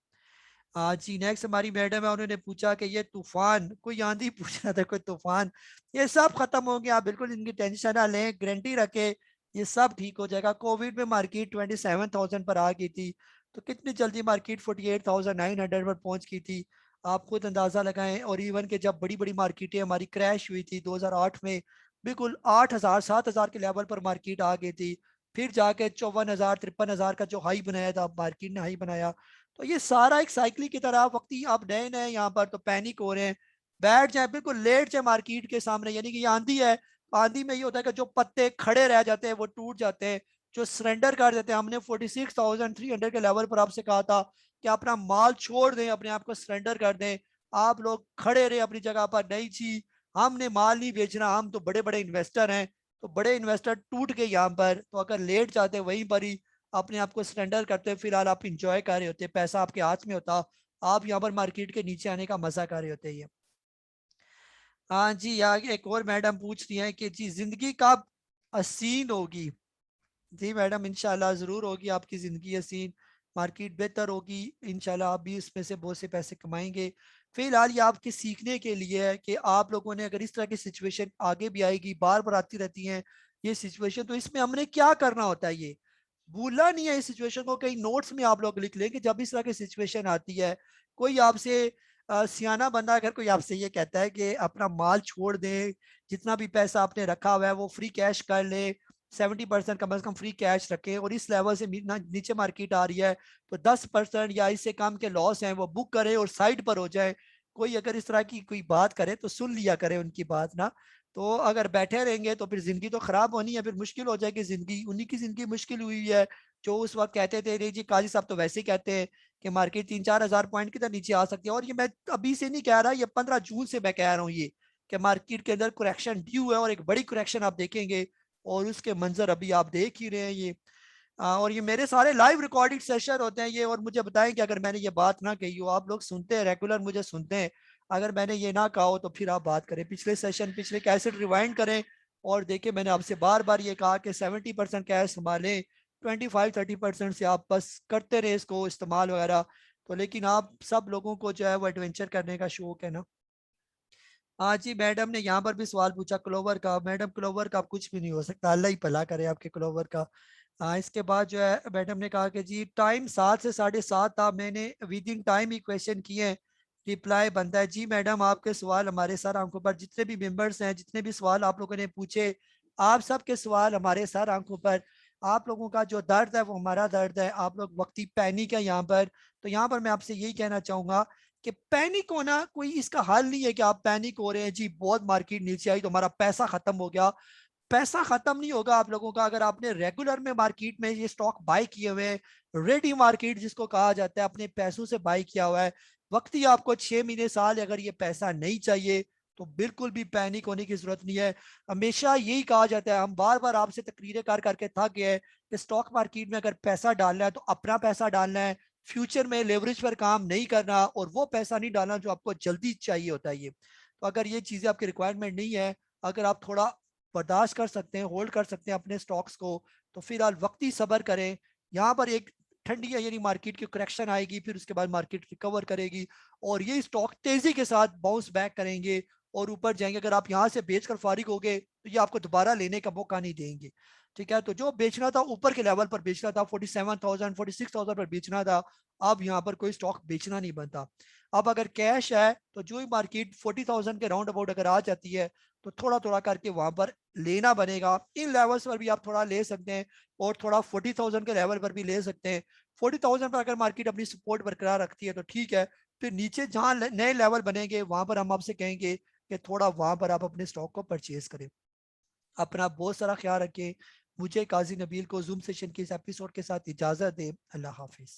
जी नेक्स्ट हमारी मैडम है, उन्होंने पूछा कि ये तूफान, कोई आंधी पूछ रहा था, कोई तूफान, ये सब खत्म हो गया, आप बिल्कुल इनकी टेंशन ना लें, गारंटी रखे, ये सब ठीक हो जाएगा। कोविड में मार्केट 27,000 पर आ गई थी, तो कितनी जल्दी मार्केट 48,900 पर पहुंच गई थी, आप खुद अंदाजा लगाएं। और इवन के जब बड़ी बड़ी मार्केटें हमारी क्रैश हुई थी 2008 में, बिल्कुल 8,000 7,000 के लेवल पर मार्केट आ गई थी, फिर जाके 54,000 53,000 का जो हाई बनाया था मार्केट ने, हाई बनाया। तो ये सारा एक साइकिल की तरह वक्ती आप नए नए यहाँ पर तो पैनिक हो रहे हैं, बैठ जाए बिल्कुल लेट जाए मार्केट के सामने। यानी कि ये आंधी है, आंधी में ये होता है कि जो पत्ते खड़े रह जाते हैं वो टूट जाते हैं, जो सरेंडर कर देते हैं। हमने 46,300 के लेवल पर आपसे कहा था कि अपना माल छोड़ दें, अपने आप को सरेंडर कर दें, आप लोग खड़े रहे अपनी जगह पर। नहीं जी, हमने माल नहीं बेचना, हम तो बड़े बड़े इन्वेस्टर हैं। तो बड़े इन्वेस्टर टूट गए यहाँ पर, तो अगर लेट जाते वहीं पर ही अपने आप को सरेंडर करते, फिलहाल आप इंजॉय कर रहे होते, पैसा आपके हाथ में होता, आप यहाँ पर मार्केट के नीचे आने का मजा कर रहे होते। ये हाँ जी, आगे एक और मैडम पूछ रही है कि जी जिंदगी कब हसीन होगी। जी मैडम, इंशाल्लाह जरूर होगी आपकी जिंदगी हसीन, मार्केट बेहतर होगी इंशाल्लाह, आप भी इसमें से बहुत से पैसे कमाएंगे। फिलहाल ये आपके सीखने के लिए है कि आप लोगों ने, अगर इस तरह की सिचुएशन आगे भी आएगी, बार बार आती रहती हैं ये सिचुएशन, तो इसमें हमने क्या करना होता है ये भूलना नहीं है। इस सिचुएशन को कहीं नोट्स में आप लोग लिख लें कि जब इस तरह की सिचुएशन आती है, कोई आपसे सियाना बंदा अगर कोई आपसे ये कहता है कि अपना माल छोड़ दे, जितना भी पैसा आपने रखा हुआ है वो फ्री कैश कर ले, 70% कम से कम फ्री कैश रखें, और इस लेवल से नीचे मार्केट आ रही है तो 10% या इससे कम के लॉस हैं वो बुक करें और साइड पर हो जाए। कोई अगर इस तरह की कोई बात करे तो सुन लिया करे उनकी बात ना। तो अगर बैठे रहेंगे तो फिर जिंदगी तो खराब होनी है, फिर मुश्किल हो जाएगी जिंदगी। उन्हीं की जिंदगी मुश्किल हुई है जो उस वक्त कहते थे, रे जी काजी साहब तो वैसे ही कहते हैं कि मार्केट 3-4 हजार पॉइंट की तरह नीचे आ सकती है। और ये मैं अभी से नहीं कह रहा, ये 15 जून से मैं कह रहा हूँ ये कि मार्केट के अंदर करेक्शन ड्यू है, और एक बड़ी करेक्शन आप देखेंगे, और उसके मंजर अभी आप देख ही रहे हैं। ये और ये मेरे सारे लाइव रिकॉर्डेड सेशन होते हैं ये। और मुझे बताएं कि अगर मैंने ये बात ना कही हो, आप लोग सुनते हैं रेगुलर, मुझे सुनते हैं, अगर मैंने ये ना कहा हो तो फिर आप बात करें, पिछले सेशन पिछले कैसेट रिवाइंड करें और देखिए, मैंने आपसे बार बार ये कहा कि 70% कैश संभालें, 25-30% से आप बस करते रहे इसको इस्तेमाल वगैरह। तो लेकिन आप सब लोगों को जो है वो एडवेंचर करने का शौक है ना। हाँ जी, मैडम ने यहाँ पर भी सवाल पूछा क्लोवर का। मैडम क्लोवर का अब कुछ भी नहीं हो सकता, अल्लाह ही भला करे आपके क्लोवर का। हाँ, इसके बाद जो है मैडम ने कहा कि जी टाइम 7 से 7:30 था, मैंने with in time he question किए हैं, रिप्लाई बनता है। जी मैडम, आपके सवाल हमारे सर आंखों पर, जितने भी मेंबर्स हैं, जितने भी सवाल आप लोगों ने पूछे, आप सबके सवाल हमारे सर आंखों पर। आप लोगों का जो दर्द है वो हमारा दर्द है, आप लोग वक्ती पैनिक है यहाँ पर। तो यहाँ पर मैं आपसे यही कहना चाहूंगा कि पैनिक होना कोई इसका हल नहीं है कि आप पैनिक हो रहे हैं जी बहुत मार्केट नीचे आई तो हमारा पैसा खत्म हो गया। पैसा खत्म नहीं होगा आप लोगों का अगर आपने रेगुलर में मार्केट में ये स्टॉक बाय किए हुए हैं, रेडी मार्केट जिसको कहा जाता है, अपने पैसों से बाय किया हुआ है। वक्त ही आपको 6 महीने साल अगर ये पैसा नहीं चाहिए तो बिल्कुल भी पैनिक होने की जरूरत नहीं है। हमेशा यही कहा जाता है, हम बार बार आपसे तकरीरें कर करके थक गए हैं कि स्टॉक मार्केट में अगर पैसा डालना है तो अपना पैसा डालना है, फ्यूचर में लेवरेज पर काम नहीं करना और वो पैसा नहीं डालना जो आपको जल्दी चाहिए होता है। ये तो अगर ये चीजें आपकी रिक्वायरमेंट नहीं है, अगर आप थोड़ा बर्दाश्त कर सकते हैं, होल्ड कर सकते हैं अपने स्टॉक्स को, तो फिलहाल वक्ती सबर करें। यहाँ पर एक ठंडी है यानी मार्केट की करेक्शन आएगी, फिर उसके बाद मार्केट रिकवर करेगी और ये स्टॉक तेजी के साथ बाउंस बैक करेंगे और ऊपर जाएंगे। अगर आप यहाँ से बेचकर फारिग हो गए तो ये आपको दोबारा लेने का मौका नहीं देंगे। ठीक है, तो जो बेचना था ऊपर के लेवल पर बेचना था, 47,000 46,000 पर बेचना था, अब यहाँ पर कोई स्टॉक बेचना नहीं बनता। अब अगर कैश है तो जो ही मार्केट 40,000 के राउंड अबाउट अगर आ जाती है तो थोड़ा थोड़ा करके वहां पर लेना बनेगा। इन लेवल्स पर भी आप थोड़ा ले सकते हैं और थोड़ा 40,000 के लेवल पर भी ले सकते हैं। 40,000 पर अगर मार्केट अपनी सपोर्ट बरकरार रखती है तो ठीक है, फिर नीचे जहां नए लेवल बनेंगे वहां पर हम आपसे कहेंगे कि थोड़ा वहां पर आप अपने स्टॉक को परचेज करें। अपना बहुत सारा ख्याल रखें। मुझे काजी नबील को जूम सेशन के इस एपिसोड के साथ इजाजत दे। अल्लाह हाफिज।